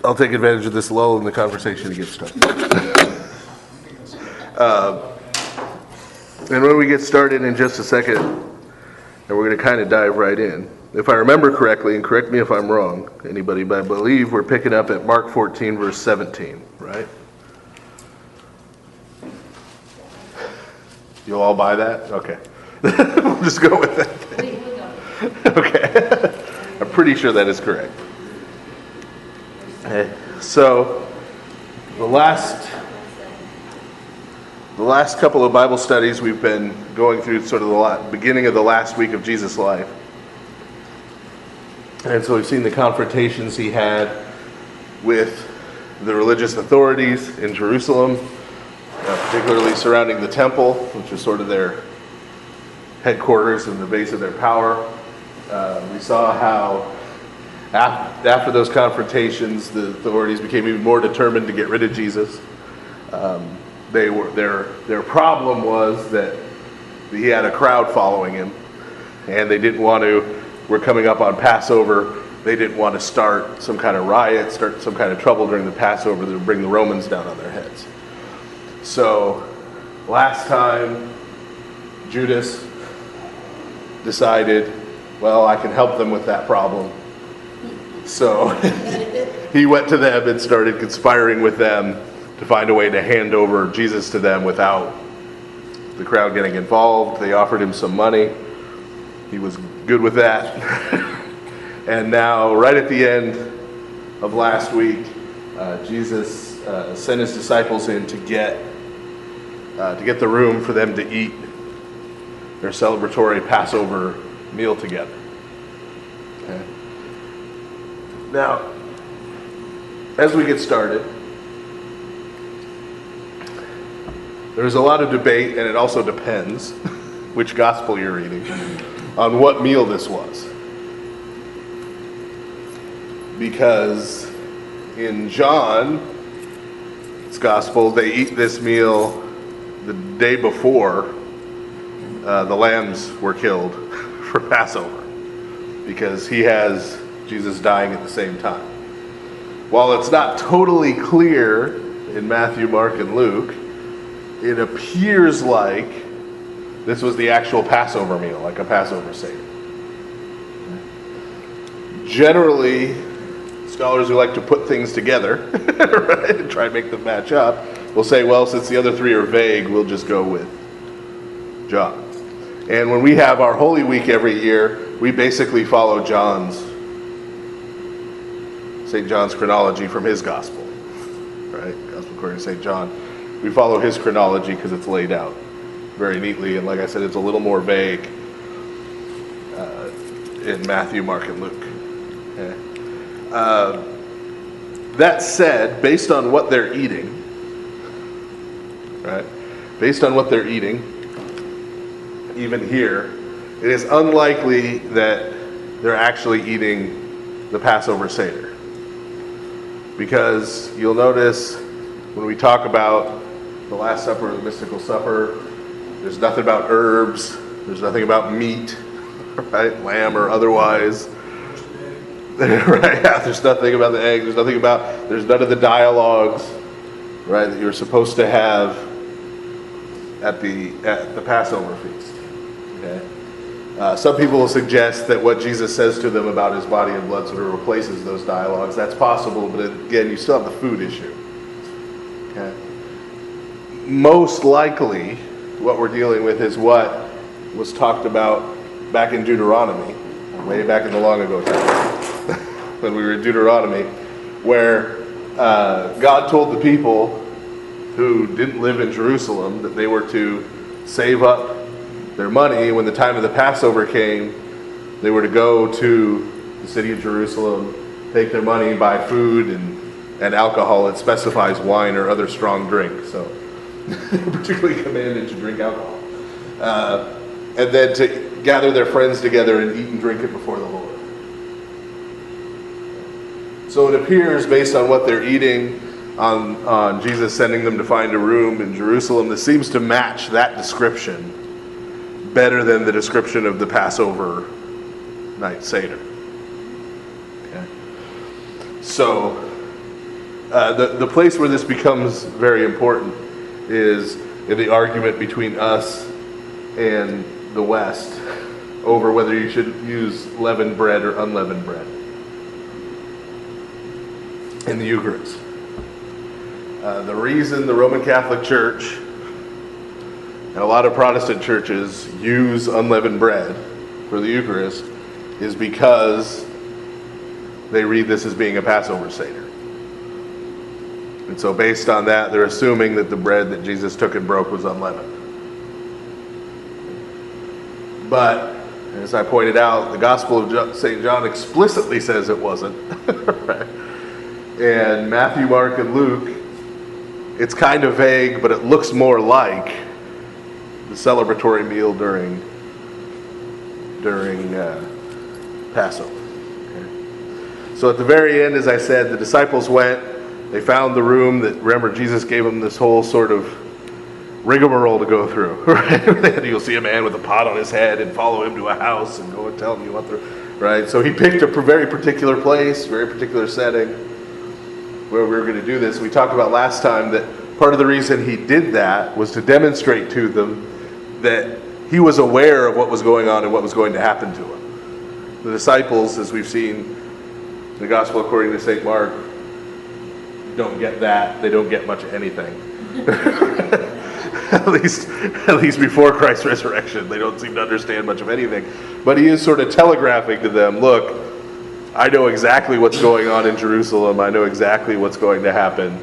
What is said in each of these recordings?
I'll take advantage of this lull in the conversation to get started. And when we get started in just a second, and we're going to kind of dive right in. If I remember correctly, and correct me if I'm wrong, anybody, but I believe we're picking up at Mark 14, verse 17, right? You'll all buy that? Okay. We'll just go with that. Okay. I'm pretty sure that is correct. Okay. So, the last couple of Bible studies we've been going through sort of the beginning of the last week of Jesus' life. And so we've seen the confrontations he had with the religious authorities in Jerusalem, particularly surrounding the temple, which is sort of their headquarters and the base of their power. We saw how after those confrontations, the authorities became even more determined to get rid of Jesus. Their problem was that he had a crowd following him, and they didn't want to. We're coming up on Passover. They didn't want to start some kind of riot, start some kind of trouble during the Passover that would bring the Romans down on their heads. So last time, Judas decided, well, I can help them with that problem. So he went to them and started conspiring with them to find a way to hand over Jesus to them without the crowd getting involved. They offered him some money. He was good with that. And now, right at the end of last week, Jesus sent his disciples in to get the room for them to eat their celebratory Passover meal together. Okay. Now, as we get started, there's a lot of debate, and it also depends which gospel you're reading, on what meal this was. Because in John's gospel, they eat this meal the day before the lambs were killed for Passover, because he has Jesus dying at the same time. While it's not totally clear in Matthew, Mark, and Luke, it appears like this was the actual Passover meal, like a Passover Seder. Generally, scholars who like to put things together, right, and try and make them match up, will say, well, since the other three are vague, we'll just go with John. And when we have our Holy Week every year, we basically follow St. John's chronology from his gospel, right? Gospel according to St. John. We follow his chronology because it's laid out very neatly, and like I said, it's a little more vague in Matthew, Mark, and Luke. Okay. That said, based on what they're eating, right? Based on what they're eating, even here, it is unlikely that they're actually eating the Passover Seder. Because you'll notice when we talk about the Last Supper or the Mystical Supper, there's nothing about herbs, there's nothing about meat, right? Lamb or otherwise. Right? Yeah, there's nothing about the egg, there's none of the dialogues, right, that you're supposed to have at the Passover feast. Okay? Some people will suggest that what Jesus says to them about his body and blood sort of replaces those dialogues. That's possible, but again, you still have the food issue. Okay? Most likely, what we're dealing with is what was talked about back in Deuteronomy, way back in the long ago time, when we were in Deuteronomy, where God told the people who didn't live in Jerusalem that they were to save up their money. When the time of the Passover came, they were to go to the city of Jerusalem, take their money, buy food and alcohol. It specifies wine or other strong drink, so they were particularly commanded to drink alcohol. And then to gather their friends together and eat and drink it before the Lord. So it appears, based on what they're eating, on Jesus sending them to find a room in Jerusalem, this seems to match that description better than the description of the Passover night Seder. Okay. So The place where this becomes very important is in the argument between us and the West over whether you should use leavened bread or unleavened bread in the Eucharist. The reason the Roman Catholic Church and a lot of Protestant churches use unleavened bread for the Eucharist is because they read this as being a Passover Seder. And so based on that, they're assuming that the bread that Jesus took and broke was unleavened. But, as I pointed out, the Gospel of St. John explicitly says it wasn't. Right? And Matthew, Mark, and Luke, it's kind of vague, but it looks more like the celebratory meal during Passover. Okay? So at the very end, as I said, the disciples went. They found the room that, remember, Jesus gave them this whole sort of rigmarole to go through. Right? You'll see a man with a pot on his head and follow him to a house and go and tell him you want the... Right? So he picked a very particular place, very particular setting where we were going to do this. We talked about last time that part of the reason he did that was to demonstrate to them that he was aware of what was going on and what was going to happen to him. The disciples, as we've seen in the Gospel according to St. Mark, don't get that. They don't get much of anything. at least before Christ's resurrection, they don't seem to understand much of anything. But he is sort of telegraphing to them, look, I know exactly what's going on in Jerusalem. I know exactly what's going to happen.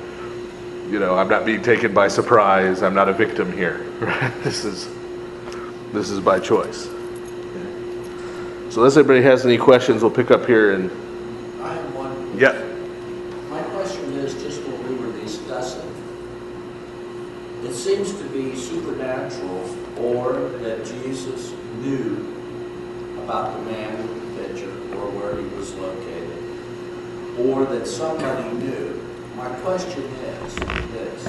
You know, I'm not being taken by surprise. I'm not a victim here. This is by choice. Okay. So unless anybody has any questions, we'll pick up here and... I have one. Yeah. My question is just what we were discussing. It seems to be supernatural, or that Jesus knew about the man with the pitcher, or where he was located, or that somebody knew. My question is this: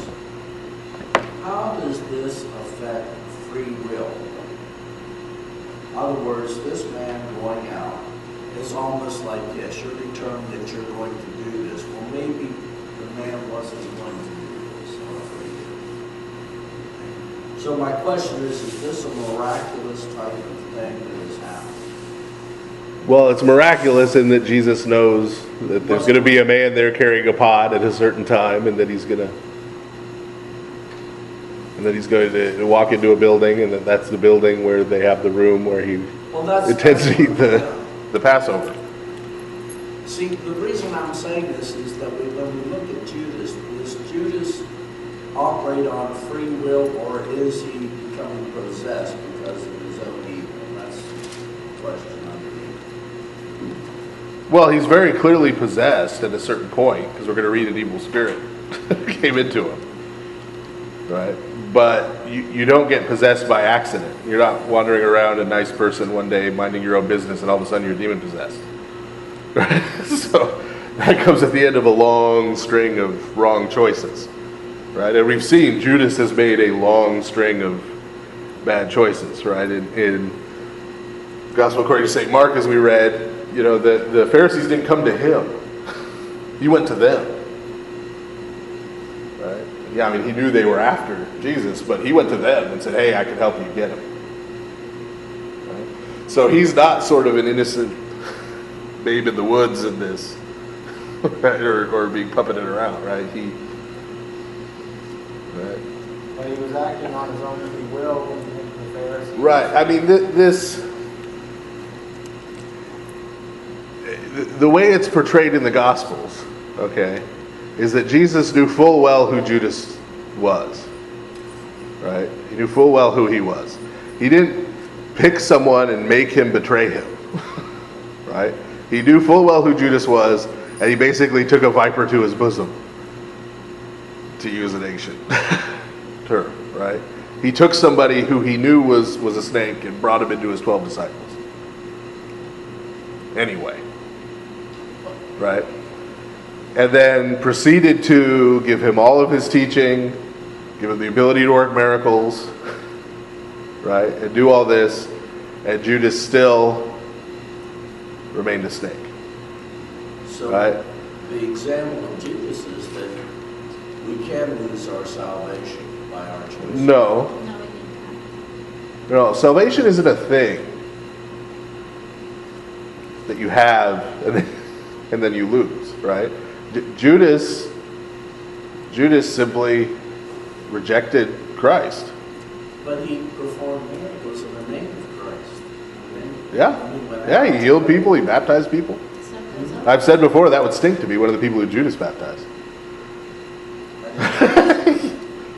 how does this affect free will? In other words, this man going out is almost like, yes, you're determined that you're going to do this. Well, maybe the man wasn't going to do this. So my question is this a miraculous type of thing that has happened? Well, it's miraculous in that Jesus knows that there's going to be a man there carrying a pot at a certain time, and that he's going to walk into a building, and that's the building where they have the room where he intends to eat the Passover. See, the reason I'm saying this is that when we look at Judas, does Judas operate on free will, or is he becoming possessed because of his own evil? And that's the question underneath. Well, he's very clearly possessed at a certain point, because we're going to read an evil spirit came into him. Right? But you don't get possessed by accident. You're not wandering around a nice person one day minding your own business and all of a sudden you're demon possessed. Right? So that comes at the end of a long string of wrong choices. Right? And we've seen Judas has made a long string of bad choices. Right? In Gospel according to St. Mark, as we read, you know, the Pharisees didn't come to him. He went to them. Yeah, I mean, he knew they were after Jesus, but he went to them and said, hey, I can help you get him. Right? So he's not sort of an innocent babe in the woods in this, right? or being puppeted around, right? Right? But he was acting on his own free will in the Pharisees. Right. I mean, the way it's portrayed in the Gospels, okay, is that Jesus knew full well who Judas was, right? He knew full well who he was. He didn't pick someone and make him betray him, right? He knew full well who Judas was, and he basically took a viper to his bosom, to use an ancient term, right? He took somebody who he knew was a snake and brought him into his 12 disciples. Anyway, right? And then proceeded to give him all of his teaching, give him the ability to work miracles, right? And do all this, and Judas still remained a snake, So, right? the example of Judas is that we can lose our salvation by our choice. No. No, we didn't. No, salvation isn't a thing that you have and then you lose, right? Judas simply rejected Christ. But he performed miracles in the name of Christ. Yeah, he healed people, he baptized people. So goes on. I've said before that would stink to be one of the people who Judas baptized.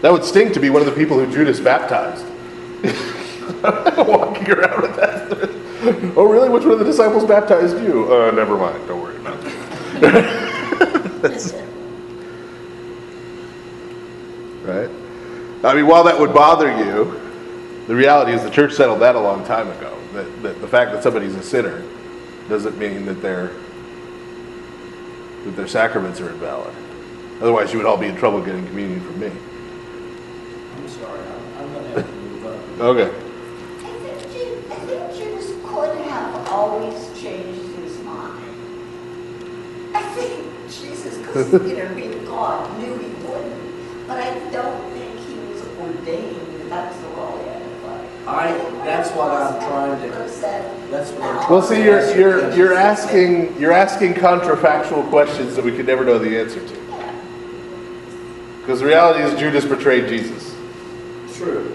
That would stink to be one of the people who Judas baptized. Walking around with that. Oh, really? Which one of the disciples baptized you? Never mind. Don't worry about it. Right? I mean, while that would bother you, the reality is the church settled that a long time ago. That the fact that somebody's a sinner doesn't mean that their sacraments are invalid. Otherwise, you would all be in trouble getting communion from me. I'm sorry, I'm going to have to move up. Okay. I think Judas could have always changed his mind. I think Jesus, because being God, knew he wouldn't. But I don't think he was ordained that that's the role he had to play. That's what I'm trying to. That's what I'm. Well, see, you're asking contrafactual questions that we could never know the answer to. Because the reality is Judas betrayed Jesus. True.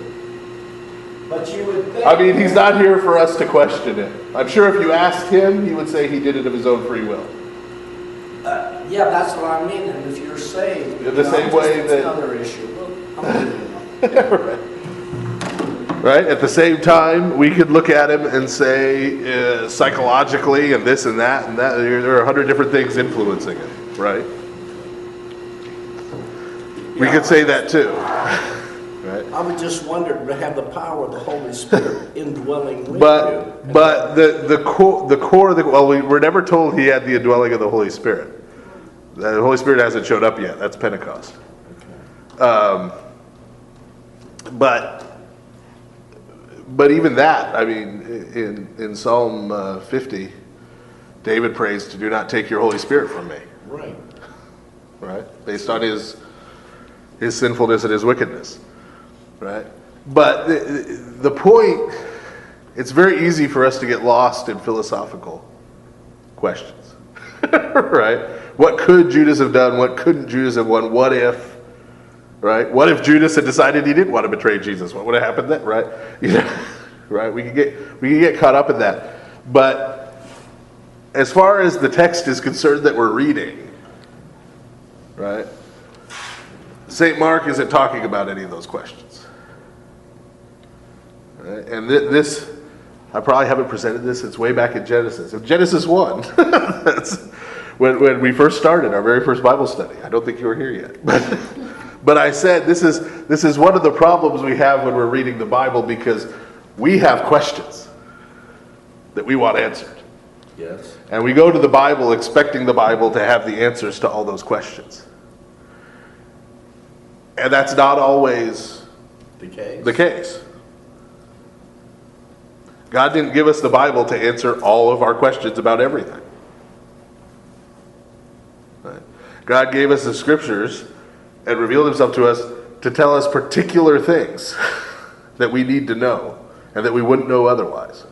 But you would think. I mean, he's not here for us to question it. I'm sure if you asked him, he would say he did it of his own free will. Yeah, that's what I mean. And if you're saved, In the same way it's that- another issue. Well, I'm moving on. Right? At the same time, we could look at him and say psychologically and this and that and that. There are 100 different things influencing him, right? We could say that too. Right? I would just wonder to have the power of the Holy Spirit indwelling with you. But the core of the well, we were never told he had the indwelling of the Holy Spirit. The Holy Spirit hasn't showed up yet. That's Pentecost. But even that, I mean, in Psalm 50, David prays to do not take your Holy Spirit from me. Right. Right? Based on his sinfulness and his wickedness. Right? But the point, it's very easy for us to get lost in philosophical questions. Right? What could Judas have done? What couldn't Judas have done? What if? Right? What if Judas had decided he didn't want to betray Jesus? What would have happened then? Right? Right? We could get caught up in that. But as far as the text is concerned that we're reading, right? St. Mark isn't talking about any of those questions. Right? And this, I probably haven't presented this, it's way back in Genesis. In Genesis 1, that's when we first started our very first Bible study. I don't think you were here yet. But I said this is one of the problems we have when we're reading the Bible, because we have questions that we want answered. Yes. And we go to the Bible expecting the Bible to have the answers to all those questions. And that's not always the case. God didn't give us the Bible to answer all of our questions about everything. Right? God gave us the scriptures and revealed himself to us to tell us particular things that we need to know and that we wouldn't know otherwise.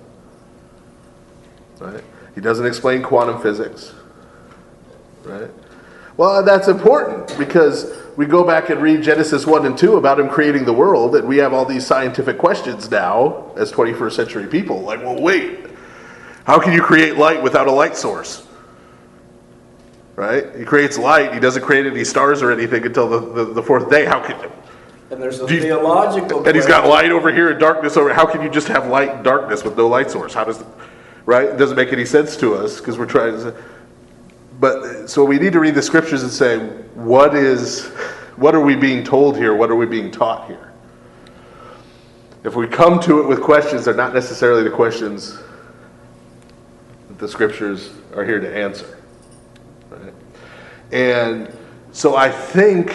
Right? He doesn't explain quantum physics. Right? Well, that's important because we go back and read Genesis 1 and 2 about him creating the world, and we have all these scientific questions now as 21st century people. Like, well, wait, how can you create light without a light source? Right? He creates light. He doesn't create any stars or anything until the fourth day. How can And there's a theological. And he's got light over here and darkness over. How can you just have light and darkness with no light source? How does, right? It doesn't make any sense to us because we're trying to. But so we need to read the scriptures and say, what are we being told here? What are we being taught here? If we come to it with questions, they're not necessarily the questions that the scriptures are here to answer. Right? And so I think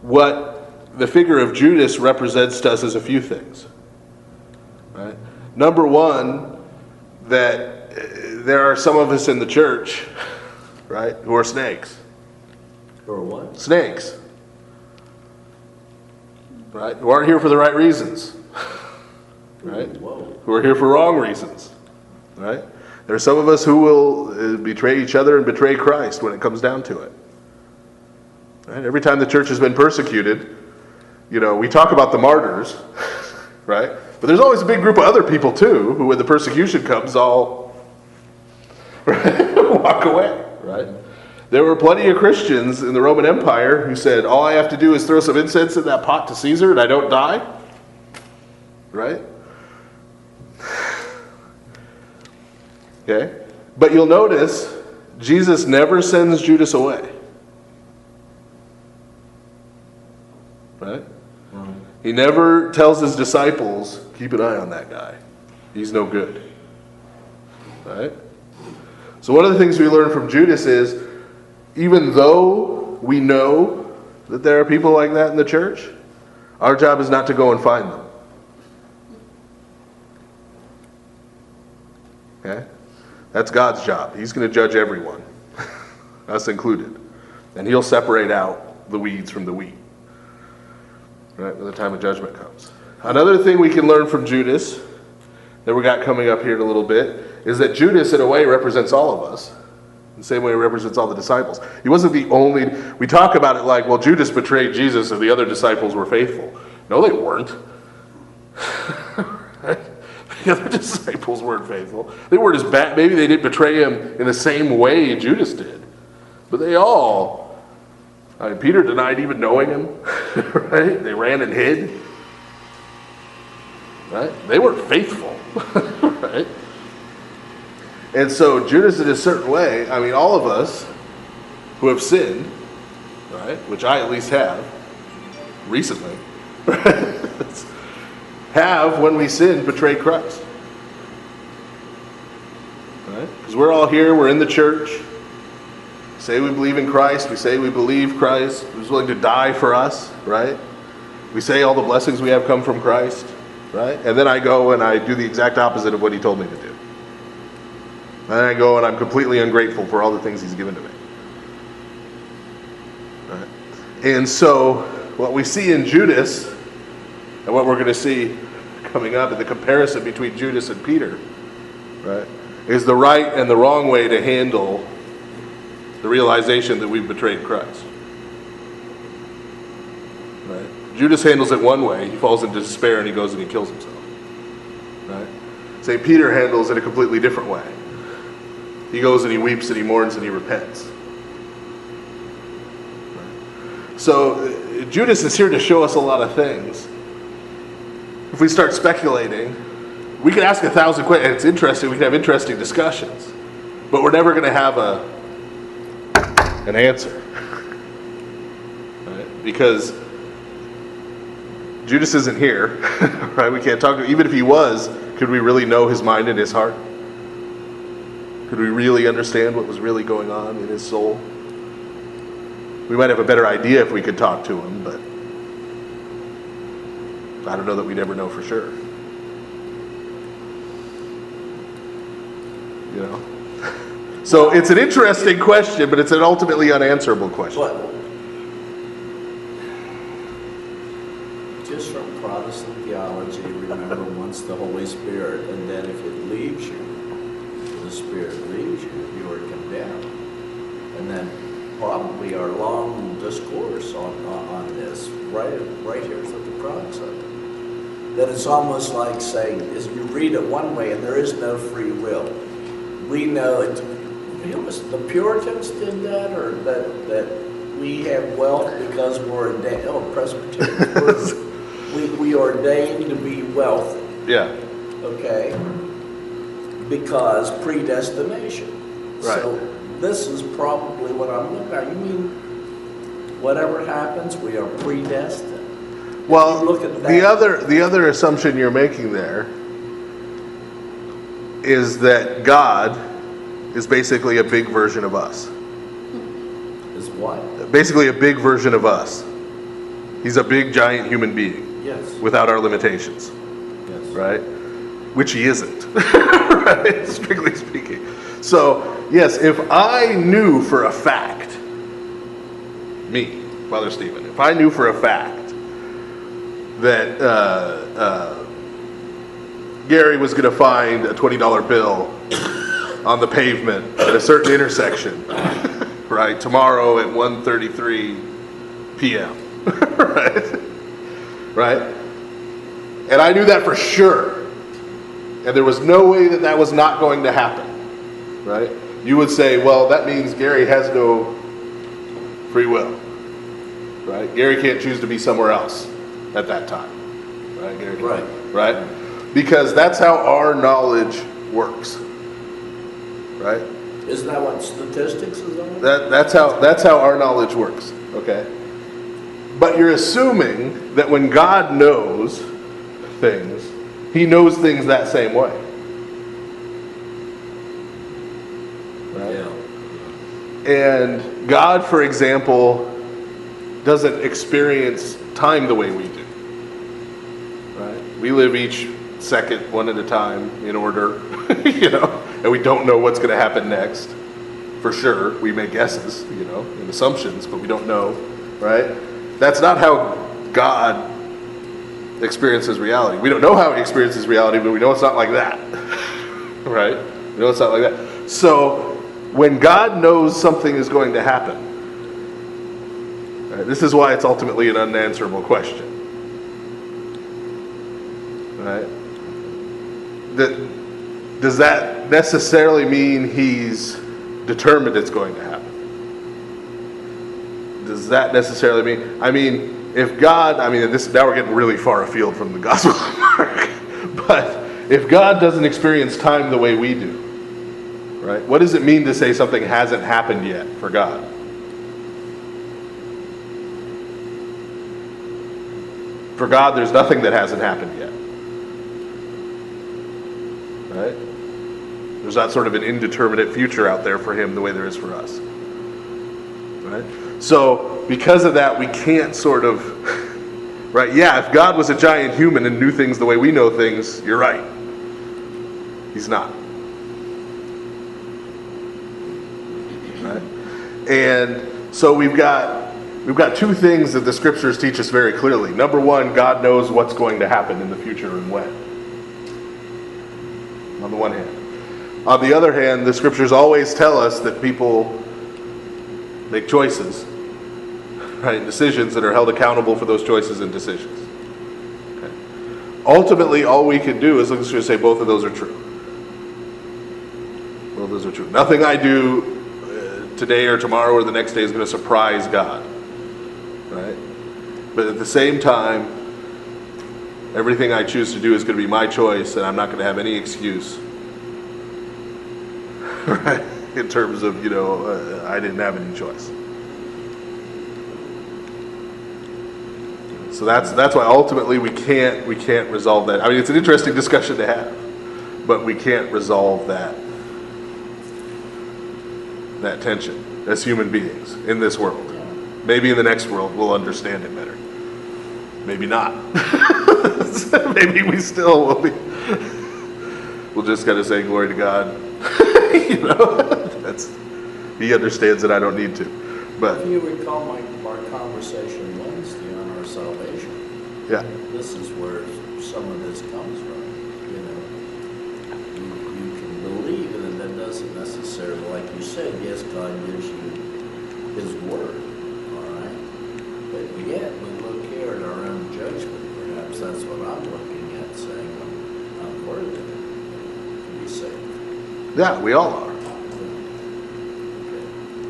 what the figure of Judas represents to us is a few things. Right? Number one, that there are some of us in the church right? Who are snakes. Or what? Snakes. Right? Who aren't here for the right reasons. Right? Whoa. Who are here for wrong reasons. Right? There are some of us who will betray each other and betray Christ when it comes down to it. Right? Every time the church has been persecuted, we talk about the martyrs, right? But there's always a big group of other people too, who when the persecution comes, all walk away, right? There were plenty of Christians in the Roman Empire who said, all I have to do is throw some incense in that pot to Caesar and I don't die, right? Okay? But you'll notice, Jesus never sends Judas away. Right? He never tells his disciples, keep an eye on that guy. He's no good. Right? So one of the things we learn from Judas is, even though we know that there are people like that in the church, our job is not to go and find them. Okay? That's God's job. He's going to judge everyone, us included. And he'll separate out the weeds from the wheat. Right, when the time of judgment comes. Another thing we can learn from Judas that we got coming up here in a little bit is that Judas, in a way, represents all of us. The same way he represents all the disciples. He wasn't the only. We talk about it like, well, Judas betrayed Jesus and the other disciples were faithful. No, they weren't. Right? The other disciples weren't faithful. They weren't as bad. Maybe they didn't betray him in the same way Judas did. But they all. Peter denied even knowing him, right? They ran and hid, right? They weren't faithful, right? And so Judas, in a certain way, all of us who have sinned, right, which I at least have, recently, right, have, when we sin, betrayed Christ, right? Because we're all here, we're in the church. Say we believe in Christ. We say we believe Christ was willing to die for us, right? We say all the blessings we have come from Christ, right? And then I go and I do the exact opposite of what he told me to do. And then I go and I'm completely ungrateful for all the things he's given to me. Right? And so what we see in Judas, and what we're going to see coming up in the comparison between Judas and Peter, right, is the right and the wrong way to handle the realization that we've betrayed Christ. Right? Judas handles it one way. He falls into despair and he goes and he kills himself. Right? St. Peter handles it a completely different way. He goes and he weeps and he mourns and he repents. Right? So Judas is here to show us a lot of things. If we start speculating, we can ask 1,000 questions. It's interesting. We can have interesting discussions. But we're never going to have an answer, right? Because Judas isn't here, right? We can't talk to him. Even if he was, could we really know his mind and his heart? Could we really understand what was really going on in his soul? We might have a better idea if we could talk to him, but I don't know that we'd ever know for sure. So it's an interesting question, but it's an ultimately unanswerable question. But just from Protestant theology, remember once the Holy Spirit, and then if it leaves you, the Spirit leaves you, you are condemned. And then probably our long discourse on this, right here is at the crux of it. That it's almost like saying, is you read it one way and there is no free will. We know it. The Puritans did that, or that we have wealth because we're ordained. Oh, Presbyterians, we ordained to be wealthy. Yeah. Okay. Because predestination. Right. So this is probably what I'm looking at. You mean whatever happens, we are predestined? Well, look at the other assumption you're making there is that God is basically a big version of us. Is what? Basically a big version of us. He's a big, giant human being. Yes. Without our limitations. Yes. Right? Which he isn't. Right? Strictly speaking. So yes, if I knew for a fact, me, Father Stephen, if I knew for a fact that Gary was going to find a $20 bill on the pavement at a certain intersection, right, tomorrow at 1:33 p.m., right? And I knew that for sure, and there was no way that that was not going to happen, right? You would say, well, that means Gary has no free will, right? Gary can't choose to be somewhere else at that time, right? Gary can't, right? Because that's how our knowledge works, right? Isn't that what statistics is on? That's how our knowledge works, okay? But you're assuming that when God knows things, he knows things that same way. Right? Yeah. And God, for example, doesn't experience time the way we do. Right? We live each second one at a time in order, and we don't know what's going to happen next. For sure, we make guesses, and assumptions, but we don't know, right? That's not how God experiences reality. We don't know how he experiences reality, but we know it's not like that, right? We know it's not like that. So, when God knows something is going to happen, right, this is why it's ultimately an unanswerable question, right? Does that necessarily mean he's determined it's going to happen? Does that necessarily mean, if God, now we're getting really far afield from the Gospel of Mark, but if God doesn't experience time the way we do, right? What does it mean to say something hasn't happened yet for God? For God, there's nothing that hasn't happened yet. Right? There's not sort of an indeterminate future out there for him the way there is for us. Right? So, because of that, we can't sort of, right? Yeah, if God was a giant human and knew things the way we know things, you're right. He's not. Right? And so we've got two things that the scriptures teach us very clearly. Number one, God knows what's going to happen in the future and when. On the one hand. On the other hand, the scriptures always tell us that people make choices, right? Decisions that are held accountable for those choices and decisions. Okay. Ultimately, all we can do is look at say both of those are true. Both of those are true. Nothing I do today or tomorrow or the next day is going to surprise God, right? But at the same time, everything I choose to do is going to be my choice, and I'm not going to have any excuse, right? In terms of, I didn't have any choice. So that's why ultimately we can't resolve that. It's an interesting discussion to have, but we can't resolve that tension as human beings in this world. Maybe in the next world we'll understand it better. Maybe not. Maybe we still will be. We'll just gotta say glory to God. He understands it. I don't need to. But if you recall our conversation Wednesday on our salvation, yeah, this is where some of this comes from. You can believe it, and that doesn't necessarily, like you said, yes, God gives you His word, all right. But yet we look here at our own judgment. Perhaps that's what I'm looking at, saying I'm worthy to be saved. yeah, we all are.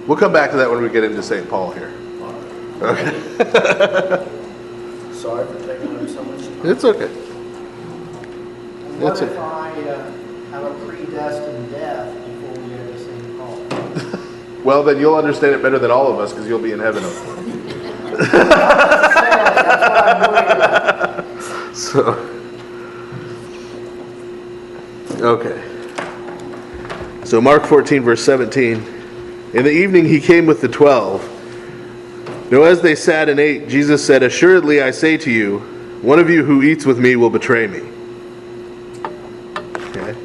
We'll come back to that when we get into St. Paul here. Okay. Sorry for taking up so much time. It's okay. And what That's if it. I have a predestined death before we get to St. Paul? Well, then you'll understand it better than all of us because you'll be in heaven. That's what I'm worried about. So, okay. So Mark 14, verse 17. In the evening he came with the 12. Now as they sat and ate, Jesus said, "Assuredly I say to you, one of you who eats with me will betray me." Okay.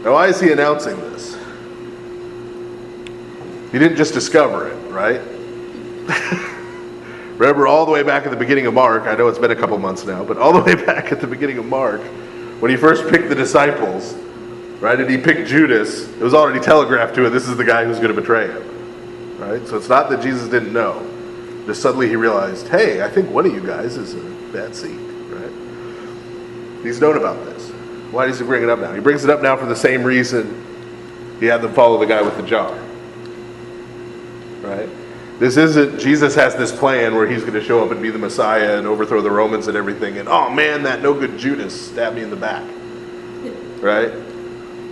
Now why is he announcing this? He didn't just discover it, right? Remember all the way back at the beginning of Mark, I know it's been a couple months now, but all the way back at the beginning of Mark, when he first picked the disciples, right, and he picked Judas, it was already telegraphed to him, this is the guy who's going to betray him, right? So it's not that Jesus didn't know. Just suddenly he realized, hey, I think one of you guys is a bad seed, right? He's known about this. Why does he bring it up now? He brings it up now for the same reason he had them follow the guy with the jar, right? This isn't, Jesus has this plan where he's going to show up and be the Messiah and overthrow the Romans and everything, and oh man, that no good Judas stabbed me in the back, right?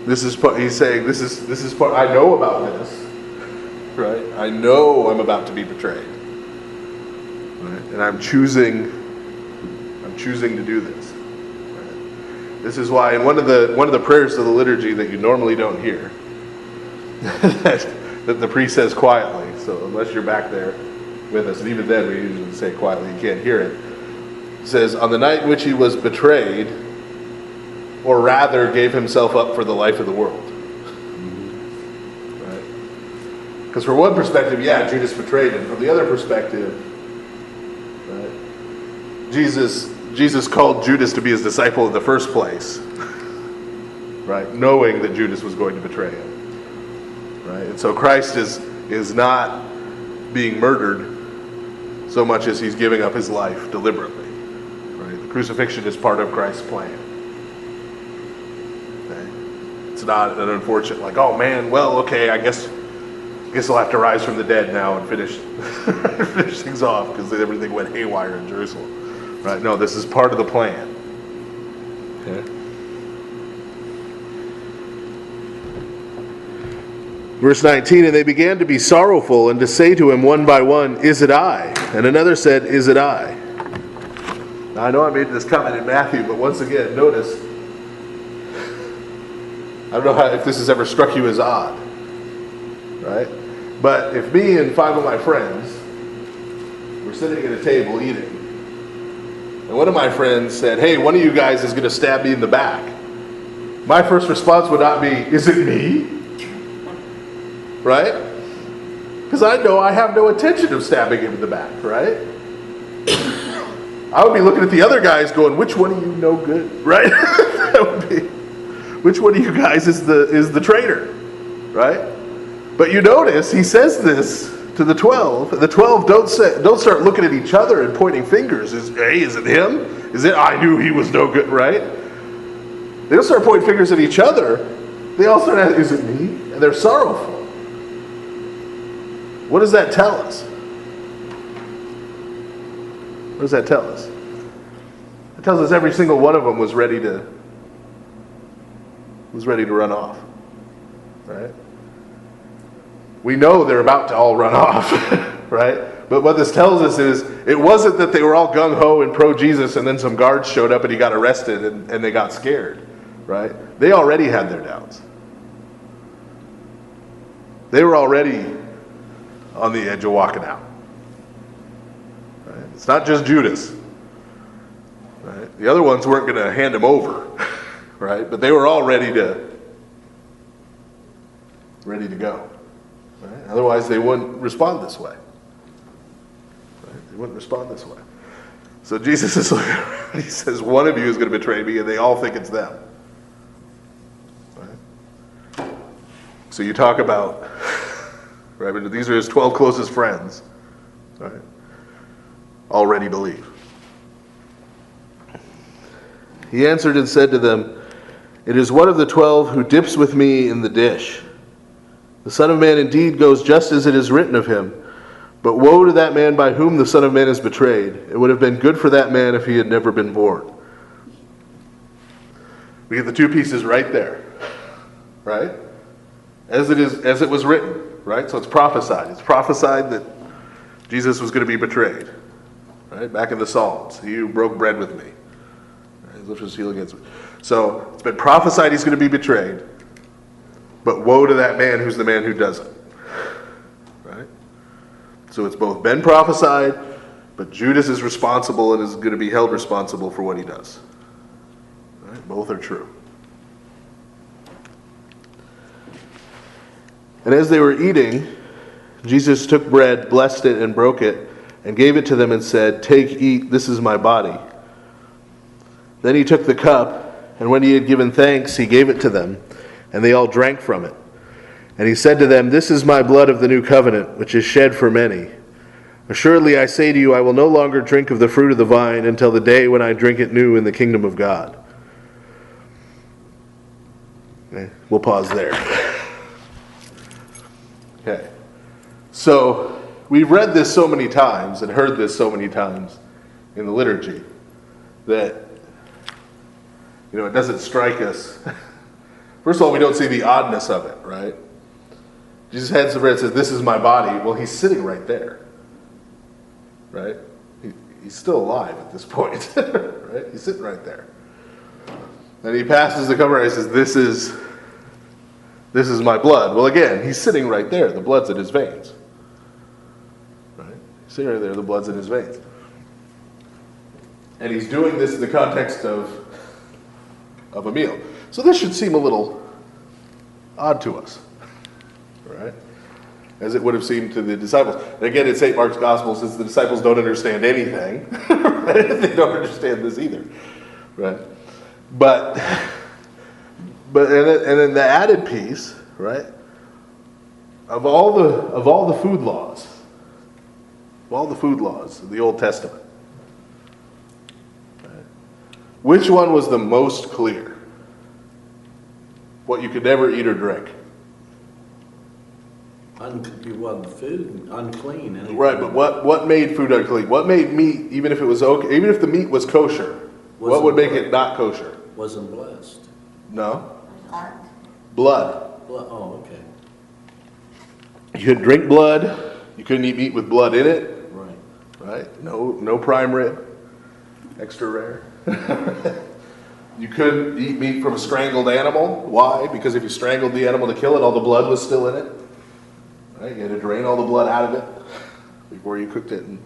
This is part, he's saying, this is part, I know about this, right? I know I'm about to be betrayed, right? And I'm choosing to do this. Right? This is why in one of the prayers of the liturgy that you normally don't hear, that the priest says quietly. So unless you're back there with us, and even then we usually say quietly, you can't hear it. It says, on the night in which he was betrayed, or rather gave himself up for the life of the world. Right? Because from one perspective, yeah, Judas betrayed him. From the other perspective, right, Jesus called Judas to be his disciple in the first place, right, knowing that Judas was going to betray him. Right? And so Christ is not being murdered so much as he's giving up his life deliberately. Right? The crucifixion is part of Christ's plan. Okay? It's not an unfortunate, like, oh man, well, okay, I guess I'll have to rise from the dead now and finish things off because everything went haywire in Jerusalem. Right? No, this is part of the plan. Okay? Verse 19, and they began to be sorrowful and to say to him one by one, is it I? And another said, is it I? Now I know I made this comment in Matthew, but once again, notice, I don't know if this has ever struck you as odd, right? But if me and 5 of my friends were sitting at a table eating, and one of my friends said, hey, one of you guys is going to stab me in the back, my first response would not be, is it me? Right? Because I know I have no intention of stabbing him in the back, right? I would be looking at the other guys going, which one of you no good, right? That would be, which one of you guys is the traitor, right? But you notice he says this to the 12. The 12 don't start looking at each other and pointing fingers. Hey, is it him? Is it, I knew he was no good, right? They don't start pointing fingers at each other. They all start asking, is it me? And they're sorrowful. What does that tell us? What does that tell us? It tells us every single one of them was ready to run off. Right? We know they're about to all run off, right? But what this tells us is it wasn't that they were all gung-ho and pro-Jesus and then some guards showed up and he got arrested and they got scared, right? They already had their doubts. They were already on the edge of walking out. Right? It's not just Judas. Right? The other ones weren't going to hand him over, right? But they were all ready to go. Right? Otherwise, they wouldn't respond this way. Right? They wouldn't respond this way. So Jesus is looking around, he says, one of you is going to betray me, and they all think it's them. Right? So you talk about, right? But these are his 12 closest friends, right? Already believe. He answered and said to them, it is one of the 12 who dips with me in the dish. The Son of Man indeed goes just as it is written of him, but woe to that man by whom the Son of Man is betrayed. It would have been good for that man if he had never been born. We get the two pieces right there, right? As it was written, right? So it's prophesied. It's prophesied that Jesus was going to be betrayed, right? Back in the Psalms, he who broke bread with me, right? He lifted his heel against me. So it's been prophesied he's going to be betrayed, but woe to that man who's the man who does it, right? So it's both been prophesied, but Judas is responsible and is going to be held responsible for what he does. Right? Both are true. And as they were eating, Jesus took bread, blessed it, and broke it, and gave it to them and said, "Take, eat, this is my body." Then he took the cup, and when he had given thanks, he gave it to them, and they all drank from it. And he said to them, "This is my blood of the new covenant, which is shed for many. Assuredly I say to you, I will no longer drink of the fruit of the vine until the day when I drink it new in the kingdom of God." Okay, we'll pause there. Okay. So, we've read this so many times and heard this so many times in the liturgy that, it doesn't strike us. First of all, we don't see the oddness of it, right? Jesus hands the bread and says, "This is my body." Well, he's sitting right there, right? He's still alive at this point, right? He's sitting right there. And he passes the cup around and he says, This is my blood. Well, again, he's sitting right there. The blood's in his veins. Right? He's sitting right there. The blood's in his veins. And he's doing this in the context of a meal. So this should seem a little odd to us. Right? As it would have seemed to the disciples. And again, in St. Mark's Gospel, since the disciples don't understand anything, right? They don't understand this either. Right? But and then the added piece, right? Of all the food laws of the Old Testament, right? Which one was the most clear? What you could never eat or drink. Food unclean. Anything. Right, but what made food unclean? What made meat, even if it was okay, even if the meat was kosher, what would make it not kosher? Wasn't blessed. No. Heart. Blood. Oh, okay. You couldn't drink blood. You couldn't eat meat with blood in it. Right. Right? No prime rib. Extra rare. You couldn't eat meat from a strangled animal. Why? Because if you strangled the animal to kill it, all the blood was still in it. Right? You had to drain all the blood out of it before you cooked it and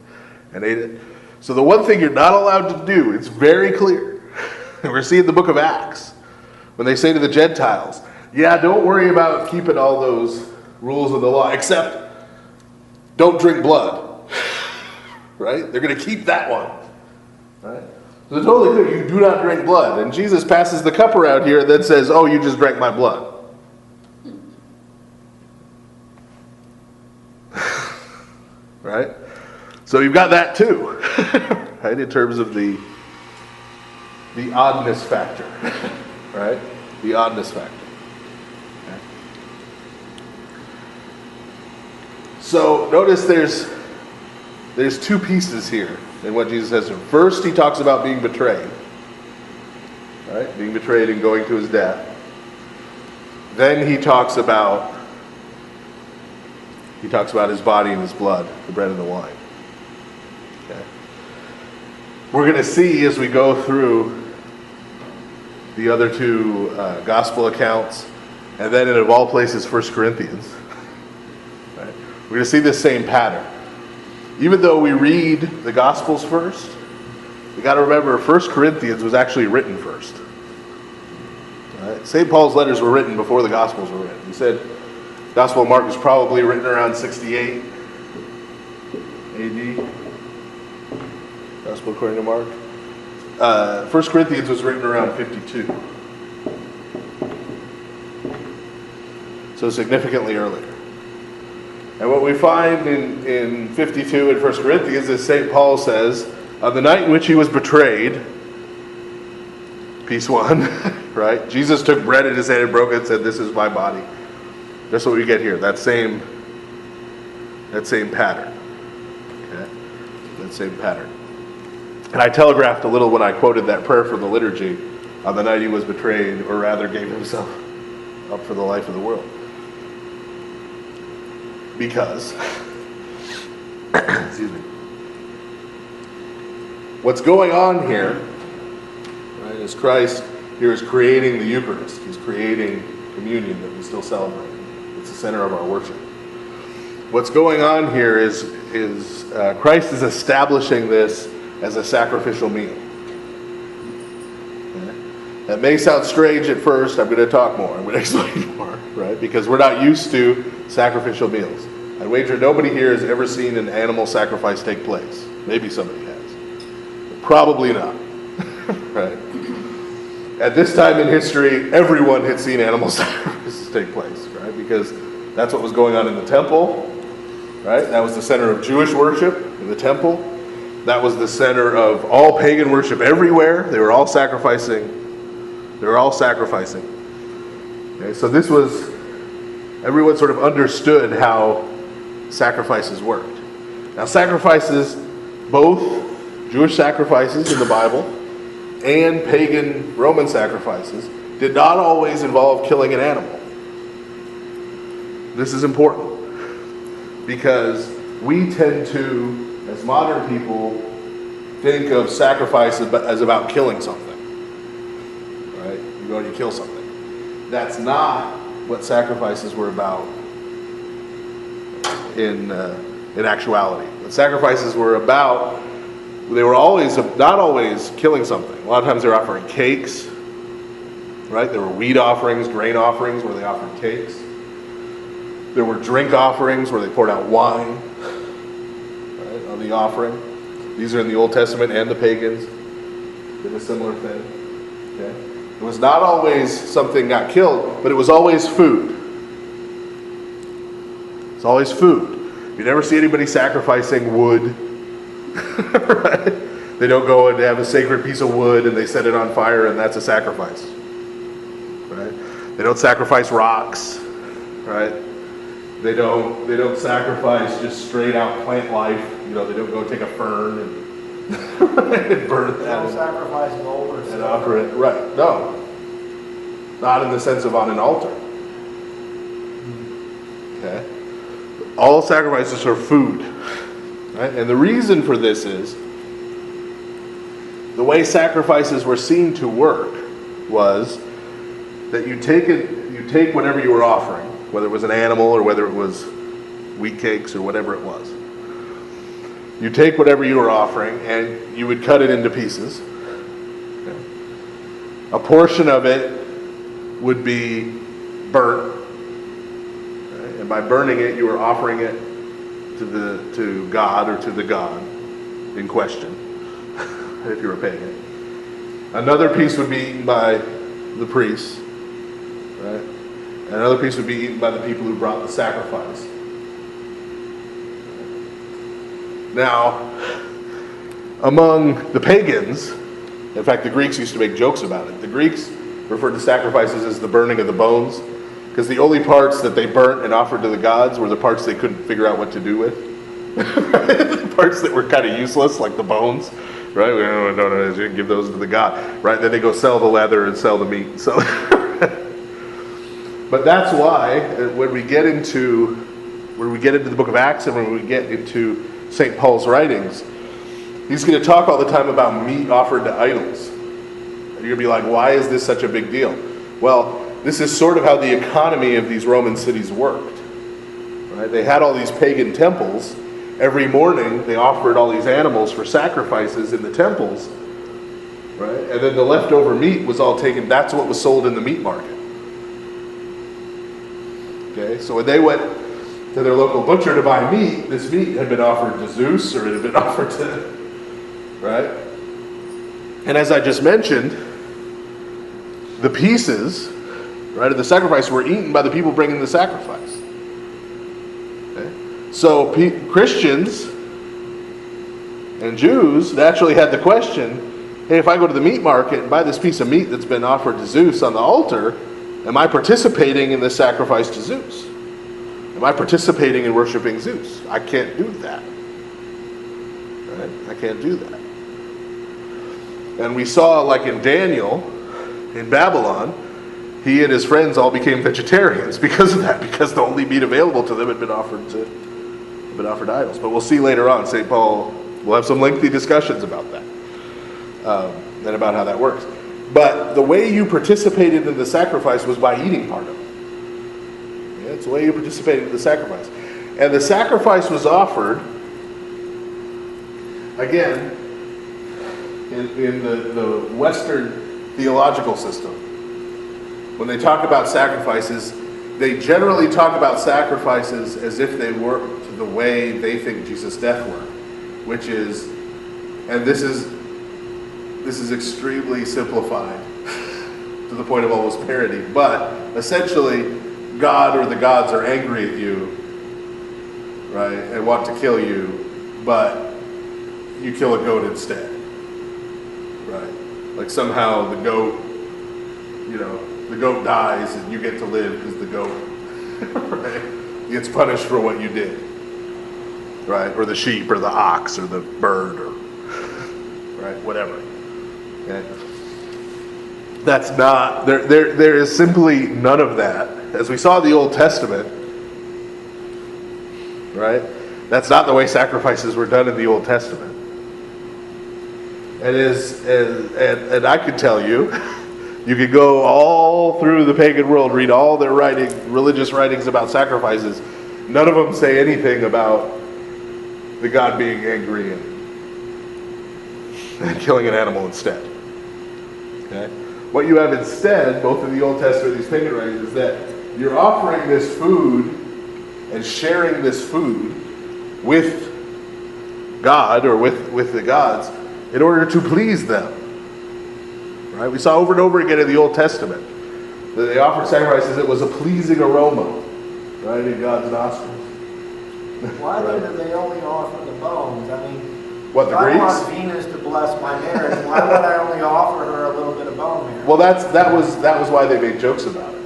ate it. So the one thing you're not allowed to do, it's very clear. We're seeing the book of Acts when they say to the Gentiles, yeah, don't worry about keeping all those rules of the law, except don't drink blood. Right? They're going to keep that one. Right? So it's totally clear, you do not drink blood. And Jesus passes the cup around here and then says, "Oh, you just drank my blood." Right? So you've got that too. Right? In terms of the oddness factor. Right? The oddness factor. Okay. So notice there's two pieces here in what Jesus says. First, he talks about being betrayed. Right? Being betrayed and going to his death. Then he talks about his body and his blood, the bread and the wine. Okay. We're going to see as we go through the other two gospel accounts, and then of all places, 1 Corinthians. Right? We're going to see this same pattern. Even though we read the Gospels first, we got to remember 1 Corinthians was actually written first. Right? St. Paul's letters were written before the Gospels were written. He said the Gospel of Mark was probably written around 68 AD. Gospel according to Mark. 1 Corinthians was written around 52. So significantly earlier. And what we find in 52 in 1 Corinthians is St. Paul says, on the night in which he was betrayed, piece 1, right? Jesus took bread in his hand and broke it and said, "This is my body." That's what we get here. That same pattern. Okay? That same pattern. And I telegraphed a little when I quoted that prayer from the liturgy on the night he was betrayed, or rather gave himself up for the life of the world. Because, excuse me, what's going on here, right, is Christ here is creating the Eucharist. He's creating communion that we still celebrate. It's the center of our worship. What's going on here is Christ is establishing this as a sacrificial meal. Okay? That may sound strange at first. I'm going to talk more. I'm going to explain more, right? Because we're not used to sacrificial meals. I wager nobody here has ever seen an animal sacrifice take place. Maybe somebody has. Probably not. Right? At this time in history, everyone had seen animal sacrifices take place, right? Because that's what was going on in the temple, right? That was the center of Jewish worship in the temple. That was the center of all pagan worship everywhere. They were all sacrificing. Okay, so this was, everyone sort of understood how sacrifices worked. Now, sacrifices, both Jewish sacrifices in the Bible and pagan Roman sacrifices, did not always involve killing an animal. This is important because we tend to, as modern people, think of sacrifice as about killing something. Right? You go and you kill something. That's not what sacrifices were about in actuality. What sacrifices were about, they were always, not always killing something. A lot of times they were offering cakes, right? There were wheat offerings, grain offerings where they offered cakes. There were drink offerings where they poured out wine, right, on the offering. These are in the Old Testament, and the pagans did a similar thing. Okay? It was not always something got killed, but it was always food. It's always food. You never see anybody sacrificing wood. Right? They don't go and have a sacred piece of wood and they set it on fire and that's a sacrifice. Right? They don't sacrifice rocks. Right? They don't sacrifice just straight out plant life. You know, they don't go take a fern and, and burn They that don't sacrifice gold or and silver. offer it. Right? No, not in the sense of on an altar. Okay. All sacrifices are food. Right? And the reason for this is the way sacrifices were seen to work was that you take whatever you were offering, whether it was an animal or whether it was wheat cakes or whatever it was. You take whatever you were offering and you would cut it into pieces. Okay. A portion of it would be burnt. Okay. And by burning it, you were offering it to God or to the god in question, if you're a pagan. Another piece would be eaten by the priests, right? And another piece would be eaten by the people who brought the sacrifice. Now, among the pagans, in fact, the Greeks used to make jokes about it. The Greeks referred to sacrifices as the burning of the bones, because the only parts that they burnt and offered to the gods were the parts they couldn't figure out what to do with. The parts that were kind of useless, like the bones, right? We don't give those to the god, right? Then they go sell the leather and sell the meat. So, but that's why when we get into the book of Acts and when we get into St. Paul's writings, he's going to talk all the time about meat offered to idols. And you're going to be like, why is this such a big deal? Well, this is sort of how the economy of these Roman cities worked. Right? They had all these pagan temples. Every morning they offered all these animals for sacrifices in the temples. Right? And then the leftover meat was all taken. That's what was sold in the meat market. Okay, so when they went to their local butcher to buy meat, this meat had been offered to Zeus, or it had been offered to, right? And as I just mentioned, the pieces, right, of the sacrifice were eaten by the people bringing the sacrifice. Okay? So Christians and Jews naturally had the question, hey, if I go to the meat market and buy this piece of meat that's been offered to Zeus on the altar, am I participating in this sacrifice to Zeus? Am I participating in worshiping Zeus? I can't do that. Right? I can't do that. And we saw, like in Daniel, in Babylon, he and his friends all became vegetarians because of that, because the only meat available to them had been offered to idols. But we'll see later on, St. Paul will have some lengthy discussions about that, and about how that works. But the way you participated in the sacrifice was by eating part of it. Yeah, it's the way you participated in the sacrifice. And the sacrifice was offered, again, in the Western theological system. When they talk about sacrifices, they generally talk about sacrifices as if they worked the way they think Jesus' death worked, which is, and this is extremely simplified to the point of almost parody, but essentially God or the gods are angry at you, right, and want to kill you, but you kill a goat instead, right? Like somehow the goat, the goat dies and you get to live because the goat, right, gets punished for what you did, right? Or the sheep or the ox or the bird or, right, whatever. Okay? That's not, there is simply none of that. As we saw in the Old Testament, right? That's not the way sacrifices were done in the Old Testament. And I could tell you, you could go all through the pagan world, read all their religious writings about sacrifices. None of them say anything about the God being angry and killing an animal instead. Okay? What you have instead, both in the Old Testament and these pagan writings, is that you're offering this food and sharing this food with God or with the gods in order to please them. Right? We saw over and over again in the Old Testament that they offered sacrifices. It was a pleasing aroma, right, in God's nostrils. Why Right. then do they only offer the bones? I mean, What, if the I Greeks? want Venus to bless my marriage, why would I only offer her a little bit of bone marrow? Well, that was why they made jokes about it.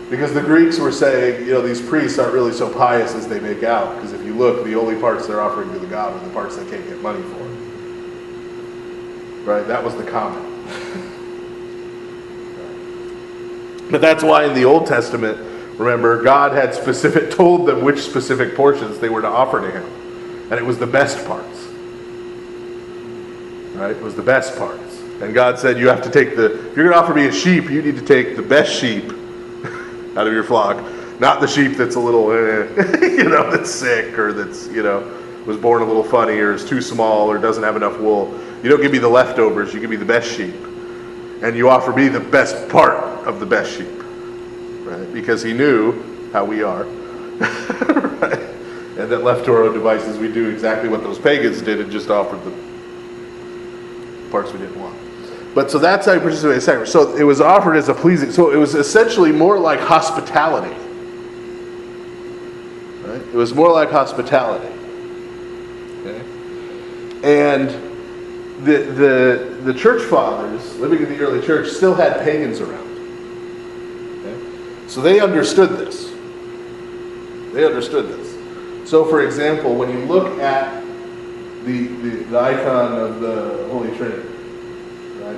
Because the Greeks were saying, these priests aren't really so pious as they make out. Because if you look, the only parts they're offering to the god are the parts they can't get money for. Right? That was the comment. But that's why in the Old Testament, remember, God had told them which specific portions they were to offer to him. And it was the best parts. Right? It was the best parts. And God said, if you're going to offer me a sheep, you need to take the best sheep out of your flock, not the sheep that's a little, that's sick or that's, was born a little funny or is too small or doesn't have enough wool. You don't give me the leftovers, you give me the best sheep. And you offer me the best part of the best sheep, right? Because he knew how we are, right? And that left to our own devices, we do exactly what those pagans did and just offered the parts we didn't want. But so that's how you participate in sacrifice. So it was offered as a pleasing. So it was essentially more like hospitality. Right? It was more like hospitality. Okay? And the church fathers living in the early church still had pagans around. Okay? So they understood this. So for example, when you look at the icon of the Holy Trinity,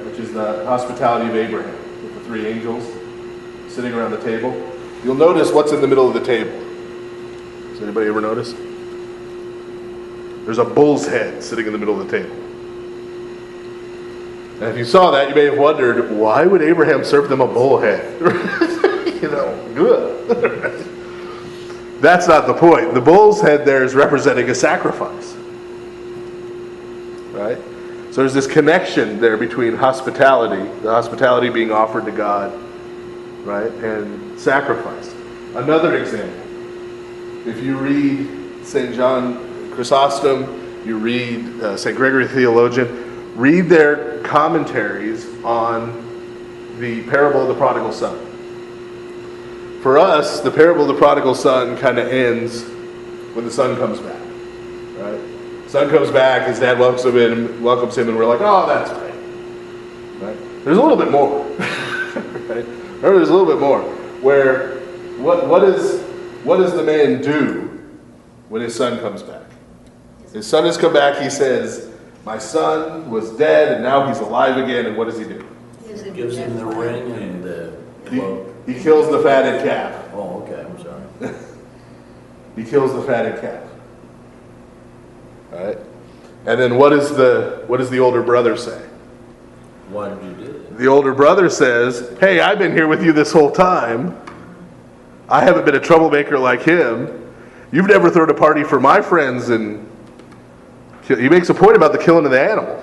which is the hospitality of Abraham, with the three angels sitting around the table. You'll notice what's in the middle of the table. Does anybody ever notice? There's a bull's head sitting in the middle of the table. And if you saw that, you may have wondered, why would Abraham serve them a bull head? Good. That's not the point. The bull's head there is representing a sacrifice. Right? So there's this connection there between hospitality, the hospitality being offered to God, right, and sacrifice. Another example, if you read St. John Chrysostom, you read St. Gregory the Theologian, read their commentaries on the parable of the prodigal son. For us, the parable of the prodigal son kind of ends when the son comes back, right? Son comes back, his dad welcomes him, and we're like, oh, that's great. Right? There's a little bit more. Right? Or there's a little bit more. Where what does the man do when his son comes back? His son has come back, he says, my son was dead and now he's alive again, and what does he do? Gives him the ring and the cloak. He kills the fatted calf. Oh, okay, I'm sorry. He kills the fatted calf. Right? And then what does the older brother say? Why did you do that? The older brother says, hey, I've been here with you this whole time. I haven't been a troublemaker like him. You've never thrown a party for my friends. And he makes a point about the killing of the animal.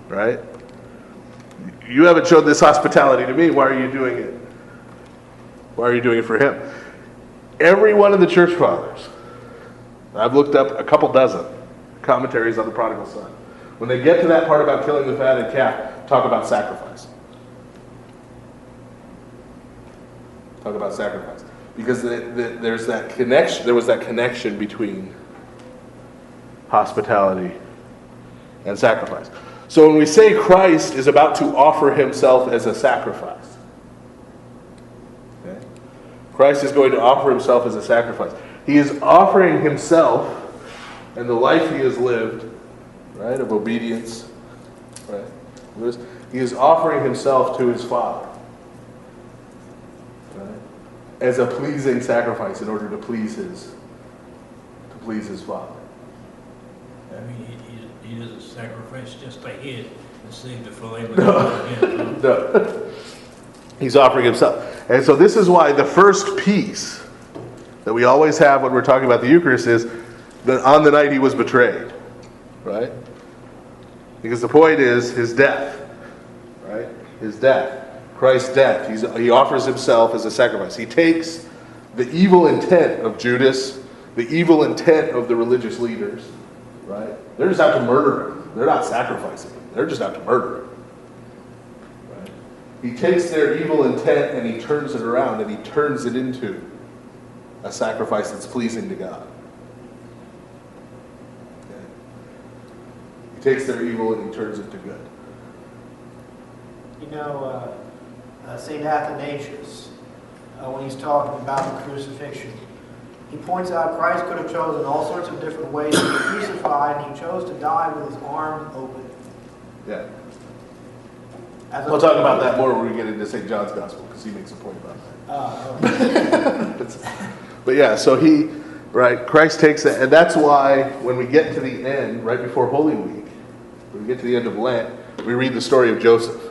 Right? You haven't shown this hospitality to me. Why are you doing it? Why are you doing it for him? Every one of the church fathers, I've looked up a couple dozen commentaries on the prodigal son. When they get to that part about killing the fatted calf, talk about sacrifice. Talk about sacrifice. Because there's that connection. There was that connection between hospitality and sacrifice. So when we say Christ is about to offer himself as a sacrifice, okay? Christ is going to offer himself as a sacrifice. He is offering himself and the life he has lived, right, of obedience, right? He is offering himself to his Father, right, as a pleasing sacrifice in order to please his Father. I mean, he doesn't sacrifice just a head and save the fillet with again. No. He's offering himself. And so this is why the first piece that we always have when we're talking about the Eucharist is that on the night he was betrayed, right? Because the point is his death, right? His death. Christ's death. He offers himself as a sacrifice. He takes the evil intent of Judas, the evil intent of the religious leaders, right? They're just out to murder him. They're not sacrificing him. They're just out to murder him. Right? He takes their evil intent and he turns it around and he turns it into a sacrifice that's pleasing to God. Okay? He takes their evil and he turns it to good. You know, St. Athanasius, when he's talking about the crucifixion, he points out Christ could have chosen all sorts of different ways to be crucified, and he chose to die with his arm open. Yeah. We'll talk about that more when we get into St. John's Gospel, because he makes a point about that. But yeah, so Christ takes it, and that's why when we get to the end, right before Holy Week, when we get to the end of Lent, we read the story of Joseph.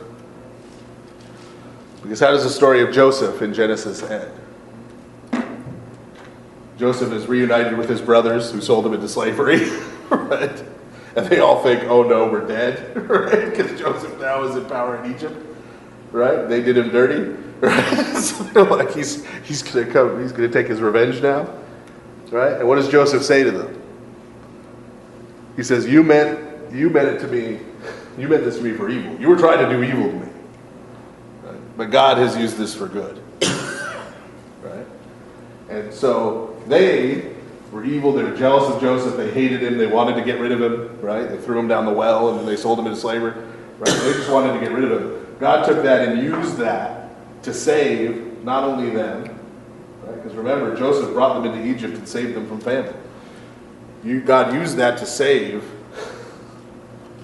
Because how does the story of Joseph in Genesis end? Joseph is reunited with his brothers who sold him into slavery, right? And they all think, oh no, we're dead, right? Because Joseph now is in power in Egypt, right? They did him dirty, right? So they're like, he's going to come, he's going to take his revenge now, right? And what does Joseph say to them? He says, you meant it to me, you meant this to me for evil. You were trying to do evil to me, right? But God has used this for good, right? And so they were evil. They were jealous of Joseph. They hated him. They wanted to get rid of him, right? They threw him down the well and they sold him into slavery, right? They just wanted to get rid of him. God took that and used that to save not only them, right? Because remember, Joseph brought them into Egypt and saved them from famine. God used that to save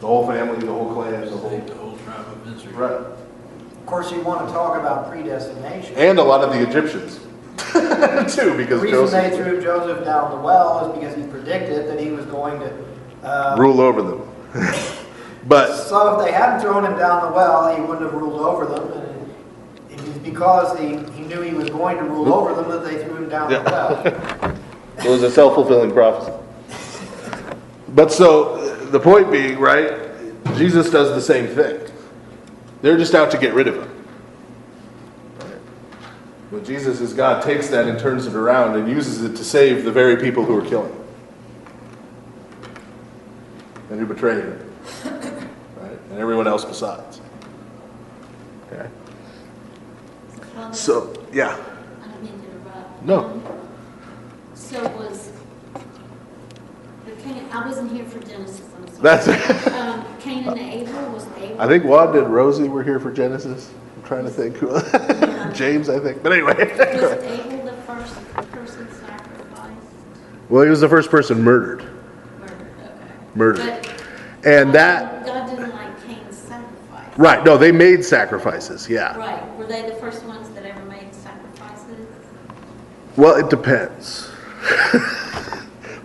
the whole family, the whole clan, The whole tribe of Israel. right? Of course, you want to talk about predestination. And a lot of the Egyptians, too, because The reason Joseph they threw Joseph down the well is because he predicted that he was going to rule over them. But So if they hadn't thrown him down the well, he wouldn't have ruled over them. And it was because he knew he was going to rule over them that they threw him down the well. it was a self-fulfilling prophecy. But so, the point being, right, Jesus does the same thing. They're just out to get rid of him. Right? But Jesus, as God, takes that and turns it around and uses it to save the very people who are killing him. And who betrayed him. Right? And everyone else besides. Okay? Well, So, yeah. I don't mean to interrupt. No. So was the Cain? I wasn't here for Genesis. I'm sorry. That's Cain and Abel was Abel. I think Wanda and Rosie were here for Genesis. I'm trying to think who. James, I think. But anyway. Was Abel the first person sacrificed? Well, he was the first person murdered. Murdered. Okay. Murdered. But And that, God didn't like Cain's sacrifice. right, no, they made sacrifices, yeah. Right. Were they the first ones that ever made sacrifices? Well, it depends.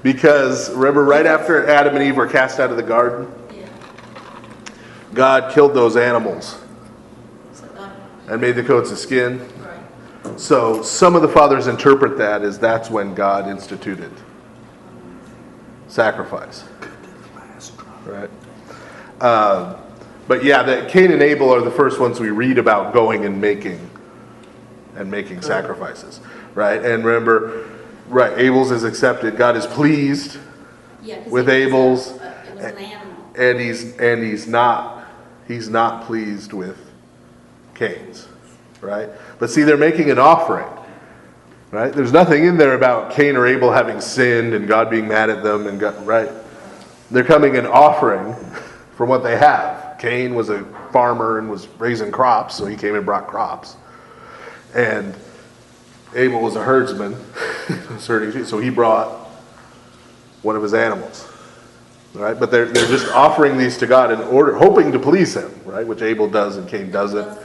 Because remember, right after Adam and Eve were cast out of the garden, Yeah. God killed those animals So God, and made the coats of skin. right. So some of the fathers interpret that as that's when God instituted sacrifice. Right? But yeah, that Cain and Abel are the first ones we read about going and making and making sacrifices, right? And remember, right, Abel's is accepted. God is pleased Yeah, 'cause with it was Abel's, it was an animal. and he's not pleased with Cain's, right? But see, they're making an offering, right? There's nothing in there about Cain or Abel having sinned and God being mad at them, and God, right? They're coming an offering from what they have. Cain was a farmer and was raising crops, so he came and brought crops. And Abel was a herdsman, so he brought one of his animals. Right? But they're just offering these to God in order, hoping to please him, right? Which Abel does and Cain doesn't.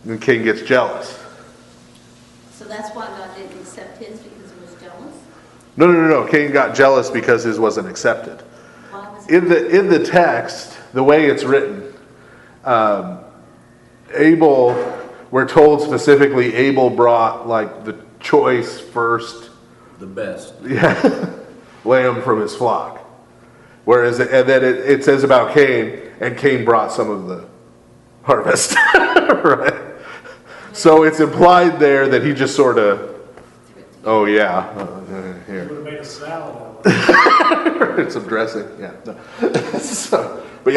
And Cain gets jealous. So that's why God didn't accept his, because he was jealous? No. Cain got jealous because his wasn't accepted. Why was it? In the text, the way it's written, Abel, we're told specifically, Abel brought like the choice first, The best. lamb from his flock. Whereas, and then it says about Cain, and Cain brought some of the harvest, right? So it's implied there that he just sort of, oh yeah, here. Would have made a salad out of it. Some dressing, yeah.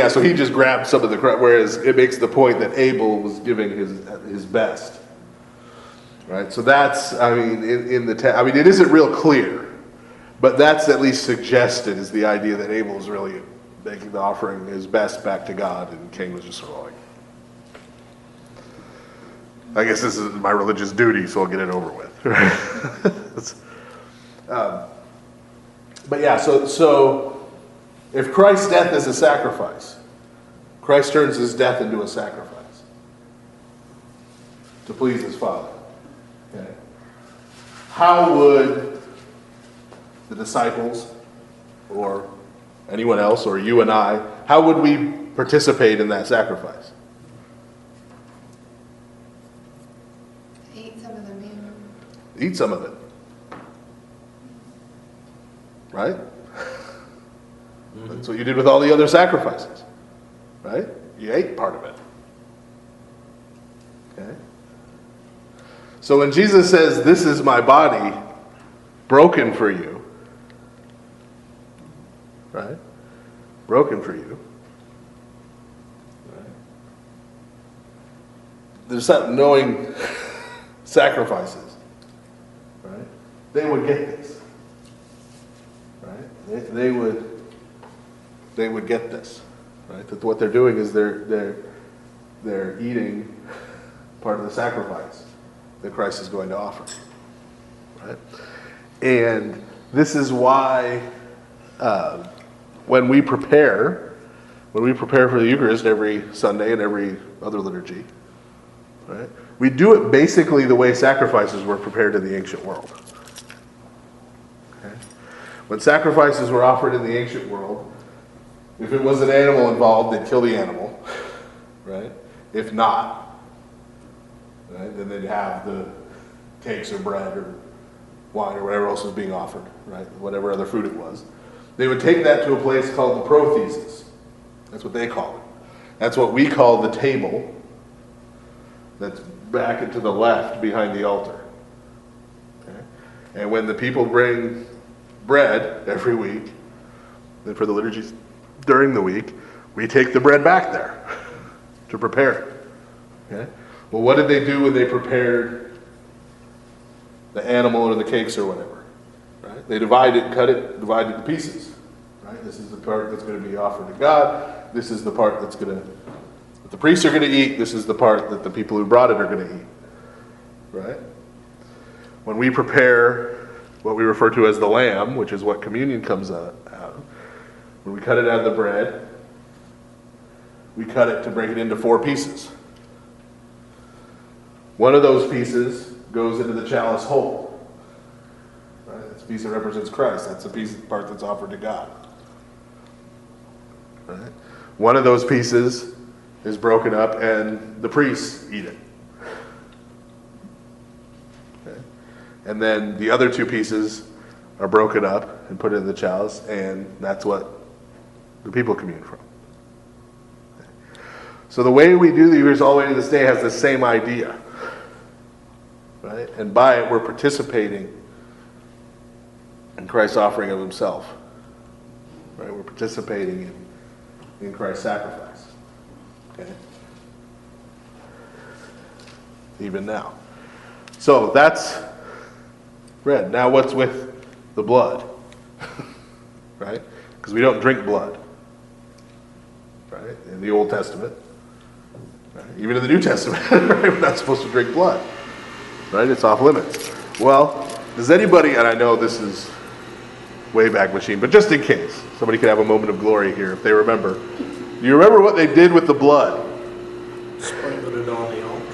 So he just grabbed some of the credit, whereas it makes the point that Abel was giving his best, right? So that's, I mean, in the text, I mean, it isn't real clear, but that's at least suggested, is the idea that Abel was really making the offering his best back to God, and Cain was just sort of like, I guess this is my religious duty, so I'll get it over with. But yeah, so if Christ's death is a sacrifice, Christ turns his death into a sacrifice to please his Father. Okay. How would the disciples, or anyone else, or you and I, how would we participate in that sacrifice? Eat some of the meat. Eat some of it. Right? That's what you did with all the other sacrifices. Right? You ate part of it. Okay? So when Jesus says, "This is my body broken for you," right? Broken for you. Right? There's that knowing sacrifices. Right? They would get this. Right? They would get this. Right? That what they're doing is they're eating part of the sacrifice that Christ is going to offer. Right? And this is why when we prepare for the Eucharist every Sunday and every other liturgy, right, we do it basically the way sacrifices were prepared in the ancient world. Okay? When sacrifices were offered in the ancient world, if it was an animal involved, they'd kill the animal, right? If not, right, then they'd have the cakes or bread or wine or whatever else was being offered, right? Whatever other food it was. They would take that to a place called the prothesis. That's what they call it. That's what we call the table that's back and to the left behind the altar. Okay? And when the people bring bread every week, then for the liturgies during the week, we take the bread back there to prepare it. Okay? Well, what did they do when they prepared the animal or the cakes or whatever? Right? They cut it, divide it to pieces. Right? This is the part that's going to be offered to God. This is the part that the priests are going to eat. This is the part that the people who brought it are going to eat. Right? When we prepare what we refer to as the lamb, which is what communion comes out of, when we cut it out of the bread, we cut it to break it into 4 pieces. One of those pieces goes into the chalice whole. Right? That's a piece that represents Christ. That's the part that's offered to God. Right? One of those pieces is broken up and the priests eat it. Okay? And then the other 2 pieces are broken up and put in the chalice, and that's what the people commune from. Okay? So the way we do the Eucharist all the way to this day has the same idea. right? And by it, we're participating in Christ's offering of himself, right? We're participating in Christ's sacrifice, okay? Even now. So that's red. Now what's with the blood? Right? Because we don't drink blood, right? In the Old Testament, right? Even in the New Testament, right? We're not supposed to drink blood, right? It's off limits. Well, does anybody, and I know this is Wayback Machine, but just in case, somebody could have a moment of glory here if they remember. Do you remember what they did with the blood? Sprinkled it on the altar.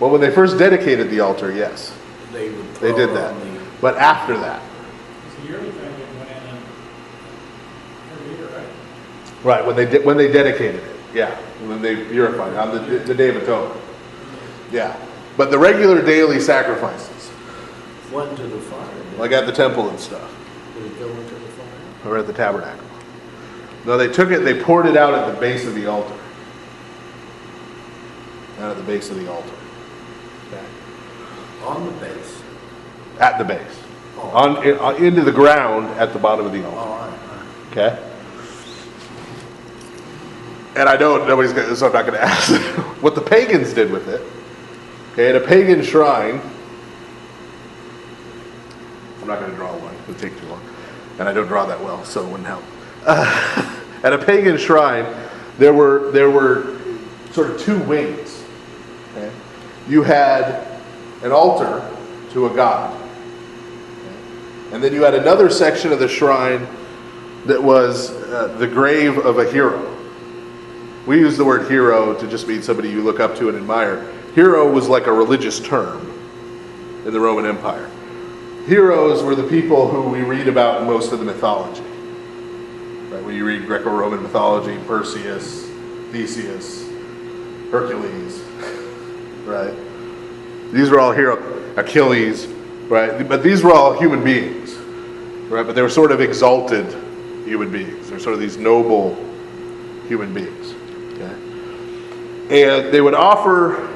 Well, when they first dedicated the altar, yes, They would they throw did it that. on the- But after that, It's a yearly thing that went in every year, right? right, when they dedicated it, yeah, when they purified it, on the Day of Atonement. Yeah. But the regular daily sacrifices, Went to the fire. like at the temple and stuff, Did it go into the fire? or at the tabernacle. No, they took it, they poured it out at the base of the altar. Out at the base of the altar. Okay. On the base. At the base. Oh. Into the ground at the bottom of the altar. All right. Okay? And I know nobody's going to, so I'm not going to ask what the pagans did with it. Okay, at a pagan shrine, I'm not going to draw one, it would take too long. And I don't draw that well, so it wouldn't help. At a pagan shrine, there were sort of two wings. Okay? You had an altar to a god. Okay? And then you had another section of the shrine that was the grave of a hero. We use the word hero to just mean somebody you look up to and admire. Hero was like a religious term in the Roman Empire. Heroes were the people who we read about in most of the mythology. Right? When you read Greco-Roman mythology, Perseus, Theseus, Hercules, right? These were all heroes. Achilles, right? But these were all human beings, right? But they were sort of exalted human beings. They're sort of these noble human beings. Okay? And they would offer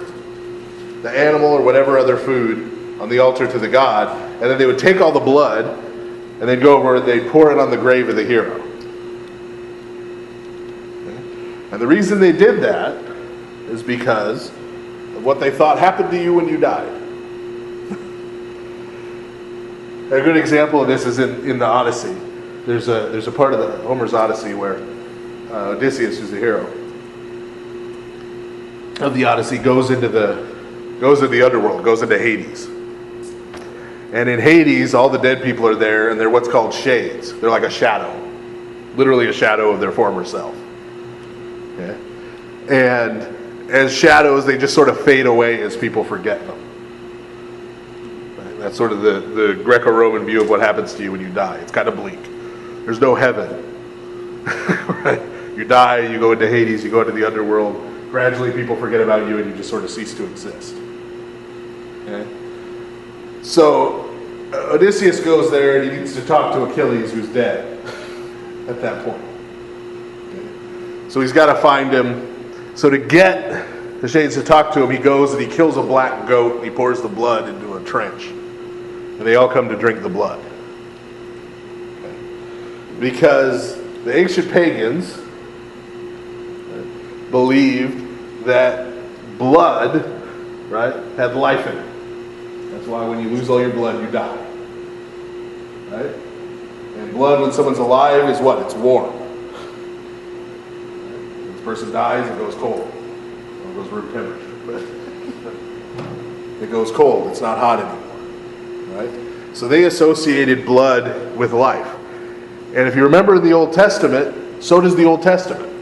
the animal or whatever other food on the altar to the god, and then they would take all the blood and they'd go over and they'd pour it on the grave of the hero. Okay? And the reason they did that is because of what they thought happened to you when you died. A good example of this is in the Odyssey. There's a part of the Homer's Odyssey where Odysseus, who's the hero of the Odyssey, goes into the underworld, goes into Hades. And in Hades, all the dead people are there, and they're what's called shades. They're like a shadow, literally a shadow of their former self. Okay? And as shadows, they just sort of fade away as people forget them. Right? That's sort of the Greco-Roman view of what happens to you when you die. It's kind of bleak. There's no heaven. Right? You die, you go into Hades, you go into the underworld. Gradually, people forget about you, and you just sort of cease to exist. Okay? So Odysseus goes there, and he needs to talk to Achilles, who's dead at that point. Okay? So he's got to find him. So to get the shades to talk to him, he goes and he kills a black goat, and he pours the blood into a trench. And they all come to drink the blood. Okay? Because the ancient pagans believed that blood, right, had life in it. That's why when you lose all your blood, you die. Right? And blood, when someone's alive, is what? It's warm. When this person dies, it goes cold. Well, it goes room temperature. But it goes cold. It's not hot anymore. Right? So they associated blood with life. And if you remember in the Old Testament, so does the Old Testament.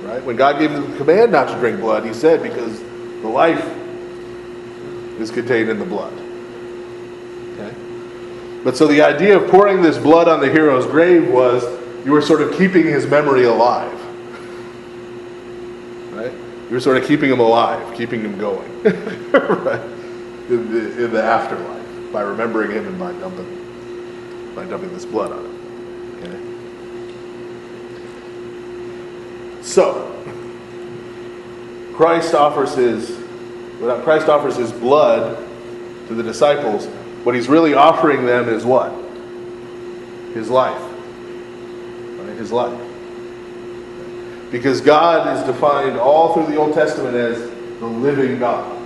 Right? When God gave them the command not to drink blood, he said, because the life is contained in the blood. Okay? But so the idea of pouring this blood on the hero's grave was you were sort of keeping his memory alive. Right? You were sort of keeping him alive, keeping him going. Right? In the afterlife, by remembering him and by dumping this blood on him. Okay? So, Christ offers his When Christ offers his blood to the disciples, what he's really offering them is what? His life. Right? His life. Because God is defined all through the Old Testament as the living God.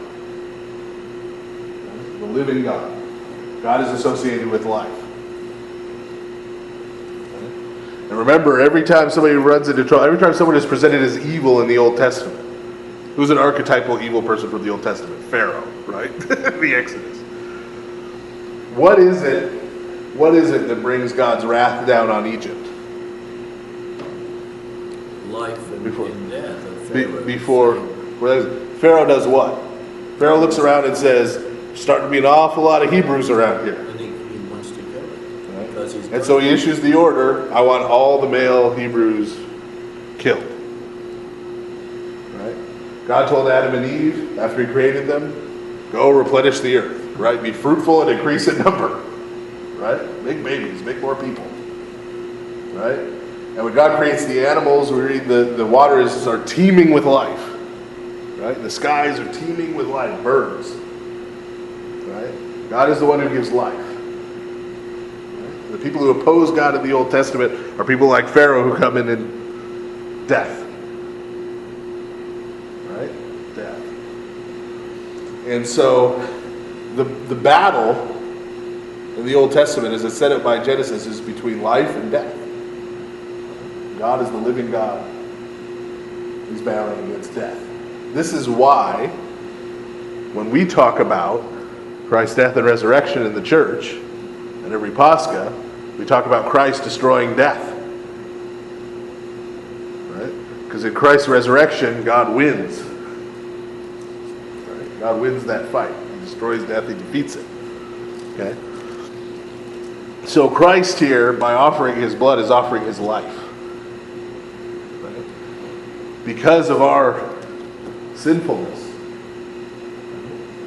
The living God. God is associated with life. And remember, every time somebody runs into trouble, every time someone is presented as evil in the Old Testament, who's an archetypal evil person from the Old Testament? Pharaoh, right? The Exodus. What is it that brings God's wrath down on Egypt? Life and death of Pharaoh does what? Pharaoh looks around and says, starting to be an awful lot of Hebrews around here. And he wants to kill it. Right? Because he's And so he issues the order, I want all the male Hebrews killed. Right? God told Adam and Eve, after he created them, go replenish the earth. Right? Be fruitful and increase in number. Right? Make babies, make more people. Right? And when God creates the animals, we read the waters are teeming with life. Right? The skies are teeming with life, birds. Right? God is the one who gives life. Right? The people who oppose God in the Old Testament are people like Pharaoh who come in death. Right? Death. And so the battle in the Old Testament, as it's set up by Genesis, is between life and death. God is the living God. He's battling against death. This is why, when we talk about Christ's death and resurrection in the church, and every Pascha, we talk about Christ destroying death. Right? Because in Christ's resurrection, God wins. Right? God wins that fight. He destroys death, he defeats it. Okay? So Christ here, by offering his blood, is offering his life. Right? Because of our sinfulness.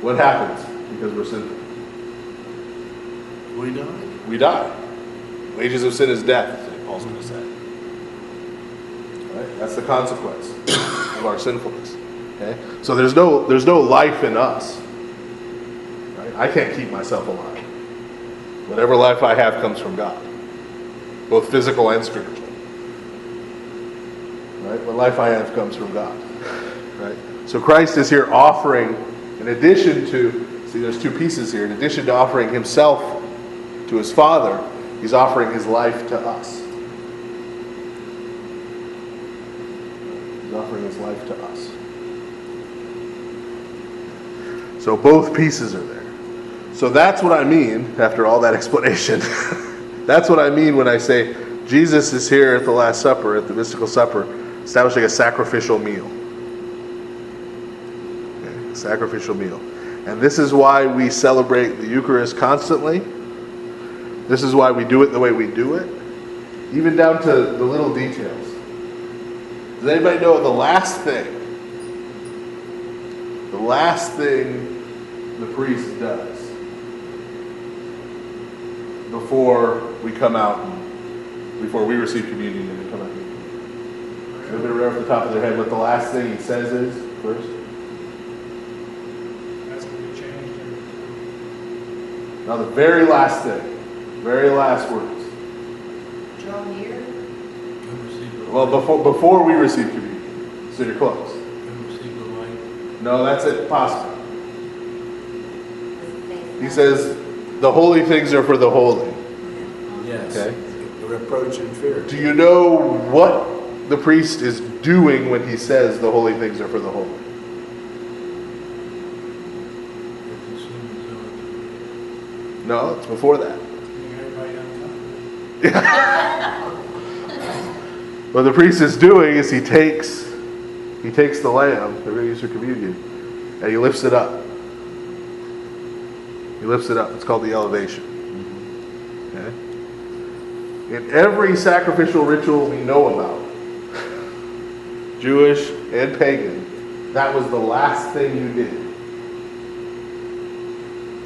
What happens because we're sinful? We die. We die. Wages of sin is death, St. Paul's going to say. Right? That's the consequence of our sinfulness. Okay? So there's no life in us. Right? I can't keep myself alive. Whatever life I have comes from God, both physical and spiritual. Right? What life I have comes from God. Right? So Christ is here offering, in addition to, see there's two pieces here, in addition to offering himself to his Father, he's offering his life to us. He's offering his life to us. So both pieces are there. So that's what I mean, after all that explanation, that's what I mean when I say Jesus is here at the Last Supper, at the mystical supper, establishing a sacrificial meal. Okay, a sacrificial meal. And this is why we celebrate the Eucharist constantly. This is why we do it the way we do it, even down to the little details. Does anybody know the last thing the priest does before we come out, before we receive communion and we come out? Everybody right off the top of their head what the last thing he says is first? That's going to be changed. Now the very last thing, very last words. Draw near. Well, before we receive communion, so you're close. No, that's it. Possible. He says, the holy things are for the holy. Yes. Okay. The reproach and fear. Do you know what the priest is doing when he says the holy things are for the holy? No, it's before that. What the priest is doing is he takes the lamb that we're going to use for communion, and he lifts it up. He lifts it up. It's called the elevation. Okay? In every sacrificial ritual we know about, Jewish and pagan, that was the last thing you did.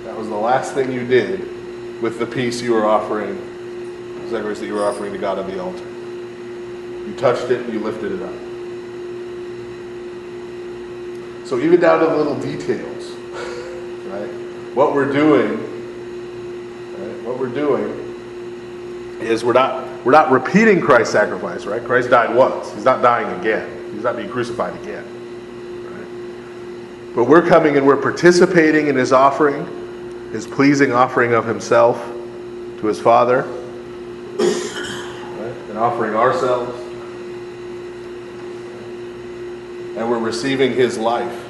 That was the last thing you did with the piece you were offering, the sacrifice that you were offering to God on the altar. You touched it and you lifted it up. So even down to the little details, right? What we're doing is we're not repeating Christ's sacrifice, right? Christ died once. He's not dying again. He's not being crucified again. Right? But we're coming and we're participating in his offering, his pleasing offering of himself to his Father, right? And offering ourselves. And we're receiving his life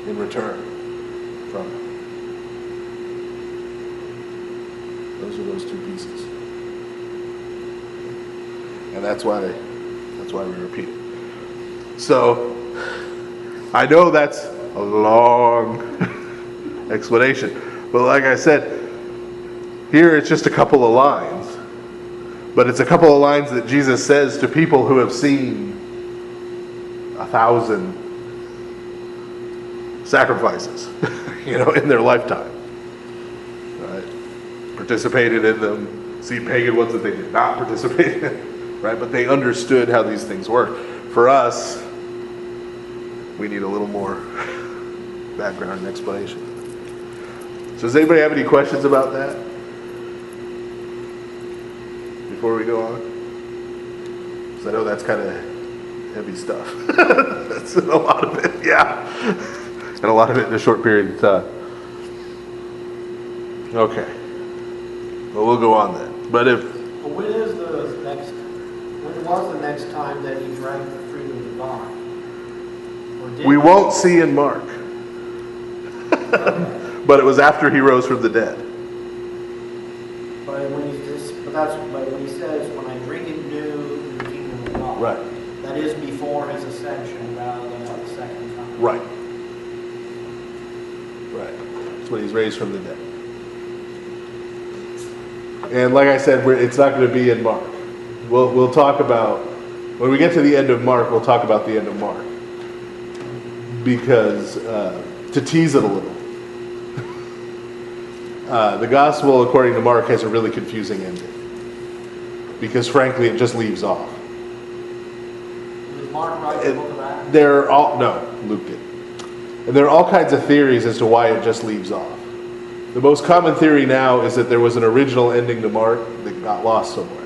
in return from him. Those are those two pieces. And that's why we repeat it. So I know that's a long explanation. But like I said, here it's just a couple of lines. But it's a couple of lines that Jesus says to people who have seen 1,000 sacrifices, in their lifetime. Right? Participated in them, seen pagan ones that they did not participate in, right? But they understood how these things work. For us, we need a little more background and explanation. So does anybody have any questions about that before we go on? Because I know that's kind of heavy stuff. That's a lot of it, yeah. And a lot of it in a short period of time. Okay. Well, we'll go on then. But When was the next time that he drank the fruit of the vine? Or did we won't see in Mark. But it was after he rose from the dead. But when he says, when I drink it new in the kingdom of God. Right. That is before his ascension rather than the second time. Right. Right. That's when he's raised from the dead. And like I said, it's not going to be in Mark. We'll talk about, when we get to the end of Mark, we'll talk about the end of Mark. Because, to tease it a little, the gospel, according to Mark, has a really confusing ending. Because frankly, it just leaves off. Did Mark write the book of Acts? Luke did. And there are all kinds of theories as to why it just leaves off. The most common theory now is that there was an original ending to Mark that got lost somewhere.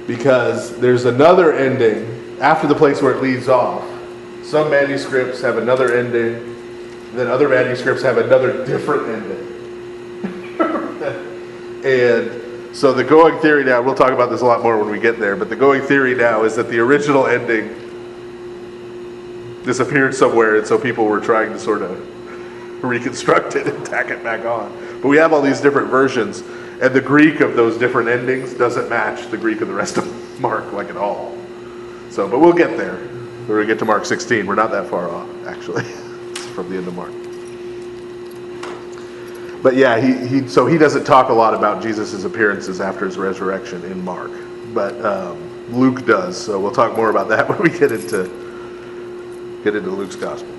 Because there's another ending after the place where it leaves off. Some manuscripts have another ending, then other manuscripts have another different ending. And so the going theory now, we'll talk about this a lot more when we get there, but the going theory now is that the original ending disappeared somewhere, and so people were trying to sort of reconstruct it and tack it back on. But we have all these different versions, and the Greek of those different endings doesn't match the Greek of the rest of Mark, like at all. So, but we'll get there. When we get to Mark 16, we're not that far off, actually. It's from the end of Mark. But yeah, so he doesn't talk a lot about Jesus' appearances after his resurrection in Mark. But Luke does, so we'll talk more about that when we get into Luke's gospel.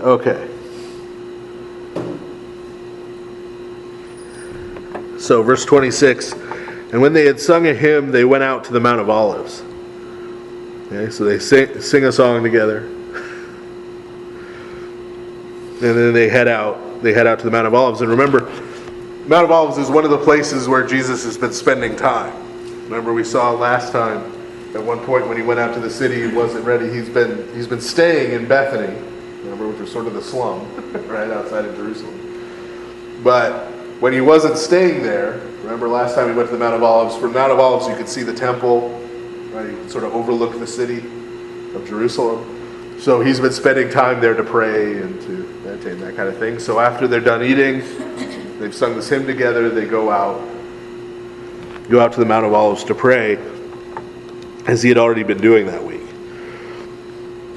Okay. So verse 26, and when they had sung a hymn, they went out to the Mount of Olives. Okay, so they sing a song together. And then they head out to the Mount of Olives. And remember, Mount of Olives is one of the places where Jesus has been spending time. Remember, we saw last time, at one point when he went out to the city, he wasn't ready. He's been staying in Bethany, remember, which was sort of the slum, right outside of Jerusalem. But when he wasn't staying there, remember last time we went to the Mount of Olives, from Mount of Olives you could see the temple, right? You could sort of overlook the city of Jerusalem. So he's been spending time there to pray and to meditate and that kind of thing. So after they're done eating, they've sung this hymn together, they go out to the Mount of Olives to pray, as he had already been doing that week.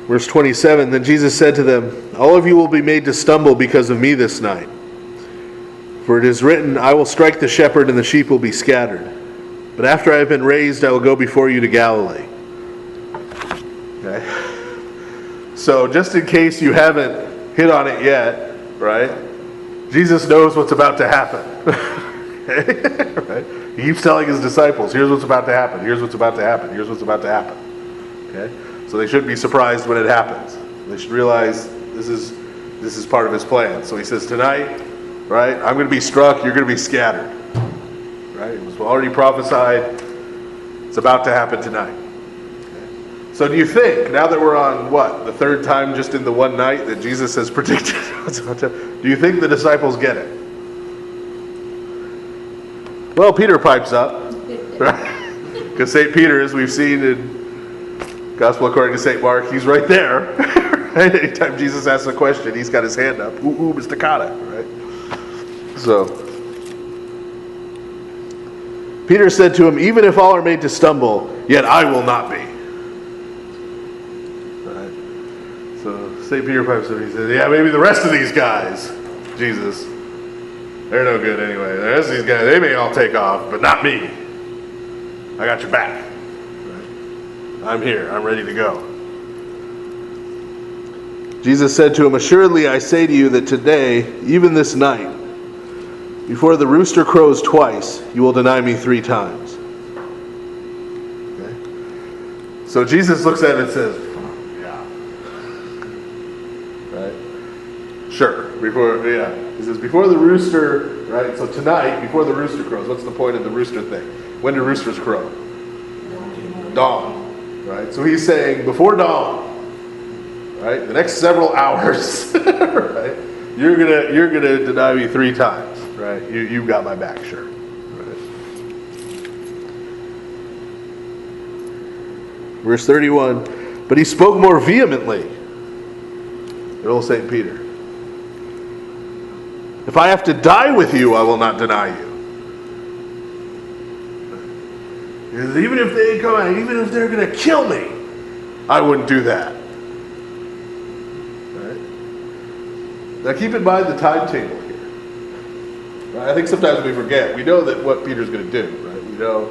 Verse 27, then Jesus said to them, all of you will be made to stumble because of me this night. For it is written, I will strike the shepherd and the sheep will be scattered. But after I have been raised, I will go before you to Galilee. Okay. So just in case you haven't hit on it yet, right? Jesus knows what's about to happen. Okay? Right? He keeps telling his disciples, here's what's about to happen, here's what's about to happen, here's what's about to happen. Okay? So they shouldn't be surprised when it happens. They should realize this is part of his plan. So he says, tonight, right, I'm going to be struck, you're going to be scattered. Right? It was already prophesied. It's about to happen tonight. Okay? So do you think, now that we're on, what, the third time just in the one night that Jesus has predicted what's about to happen, do you think the disciples get it? Well, Peter pipes up. Right? Because St. Peter, as we've seen in Gospel according to St. Mark, he's right there. Right? Anytime Jesus asks a question, he's got his hand up. Ooh, Mr. Kata, right? So, Peter said to him, even if all are made to stumble, yet I will not be. Right? So, St. Peter pipes up, he says, yeah, maybe the rest of these guys, Jesus, they're no good anyway. The rest of these guys, they may all take off, but not me. I got your back. Right? I'm here. I'm ready to go. Jesus said to him, assuredly I say to you that today, even this night, before the rooster crows twice, you will deny me 3 times. Okay? So Jesus looks at it and says, yeah. Right? Sure. He says, before the rooster, right? So tonight, before the rooster crows, what's the point of the rooster thing? When do roosters crow? Dawn. Right? So he's saying, before dawn, right? The next several hours, right? You're gonna deny me 3 times, right? You got my back, sure. Right? Verse 31. But he spoke more vehemently. Old St. Peter. If I have to die with you, I will not deny you. Because even if they come out, even if they're gonna kill me, I wouldn't do that. Now keep in mind the timetable here. Right? I think sometimes we forget. We know that what Peter's going to do. Right? We know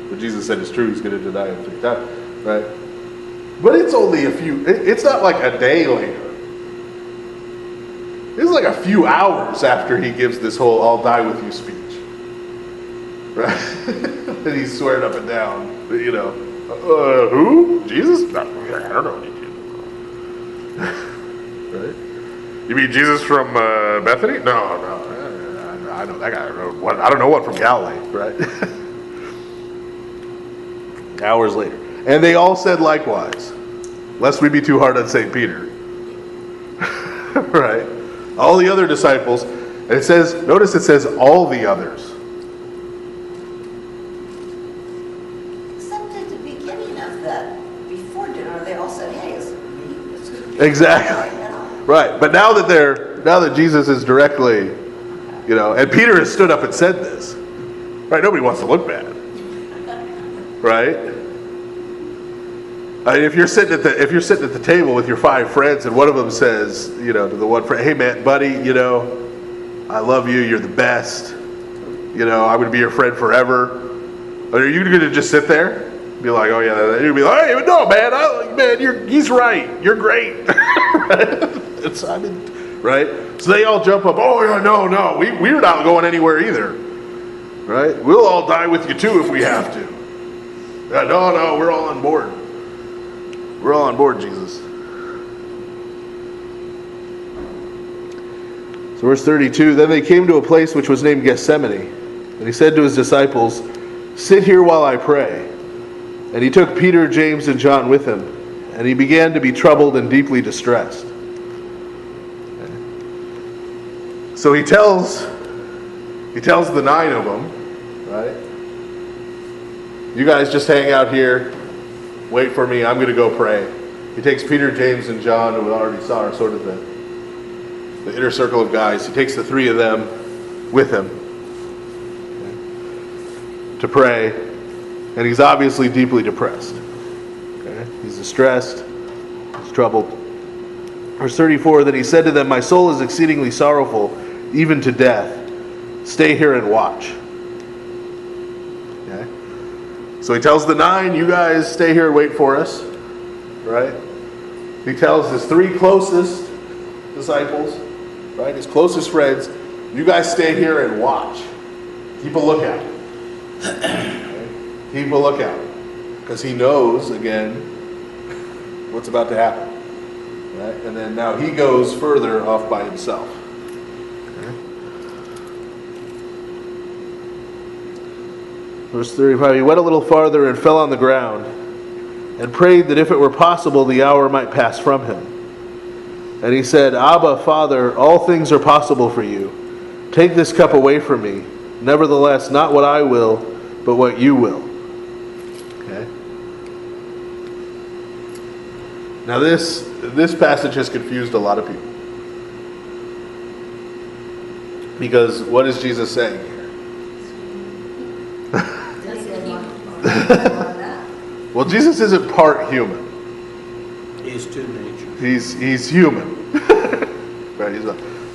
what Jesus said is true. He's going to deny him 3 times. Right? But it's only it's not like a day later. It's like a few hours after he gives this whole I'll die with you speech. Right? And he's swearing up and down. Who? Jesus? I don't know any Jesus. Right? You mean Jesus from Bethany? No. I know that guy. I don't know what from Galilee, right? Hours later. And they all said likewise, lest we be too hard on St. Peter. Right? All the other disciples. And it says, notice it says all the others. Except at the beginning of that, before dinner, they all said, hey, it's me. It's good. Exactly. Right, but now that Jesus is directly, and Peter has stood up and said this, right? Nobody wants to look bad, right? I mean, if you're sitting at the table with your 5 friends and one of them says, to the one friend, hey man, buddy, I love you, you're the best, I'm going to be your friend forever. Are you going to just sit there? Be like, oh yeah, you'd be like, hey, no, man, he's right, you're great. Right? So they all jump up, oh yeah, no, we're not going anywhere either. Right? We'll all die with you too if we have to. Yeah, no, we're all on board. We're all on board, Jesus. So verse 32, then they came to a place which was named Gethsemane, and he said to his disciples, sit here while I pray. And he took Peter, James, and John with him, and he began to be troubled and deeply distressed. So he tells the 9 of them, right? You guys just hang out here, wait for me, I'm going to go pray. He takes Peter, James, and John, who we already saw are sort of the inner circle of guys. He takes the 3 of them with him to pray, and he's obviously deeply depressed. Okay? He's distressed, he's troubled. Verse 34, then he said to them, my soul is exceedingly sorrowful, even to death. Stay here and watch. Okay? So he tells the 9, you guys stay here and wait for us. Right? He tells his 3 closest disciples, right, his closest friends, you guys stay here and watch. Keep a lookout. Okay? Keep a lookout. Because he knows, again, what's about to happen. Right? And then now he goes further off by himself. Okay. Verse 35, he went a little farther and fell on the ground and prayed that if it were possible, the hour might pass from him. And he said, Abba, Father, all things are possible for you. Take this cup away from me. Nevertheless, not what I will, but what you will. Okay. Now this passage has confused a lot of people. Because what is Jesus saying here? Well, Jesus isn't part human. He's two natures. He's human. Right?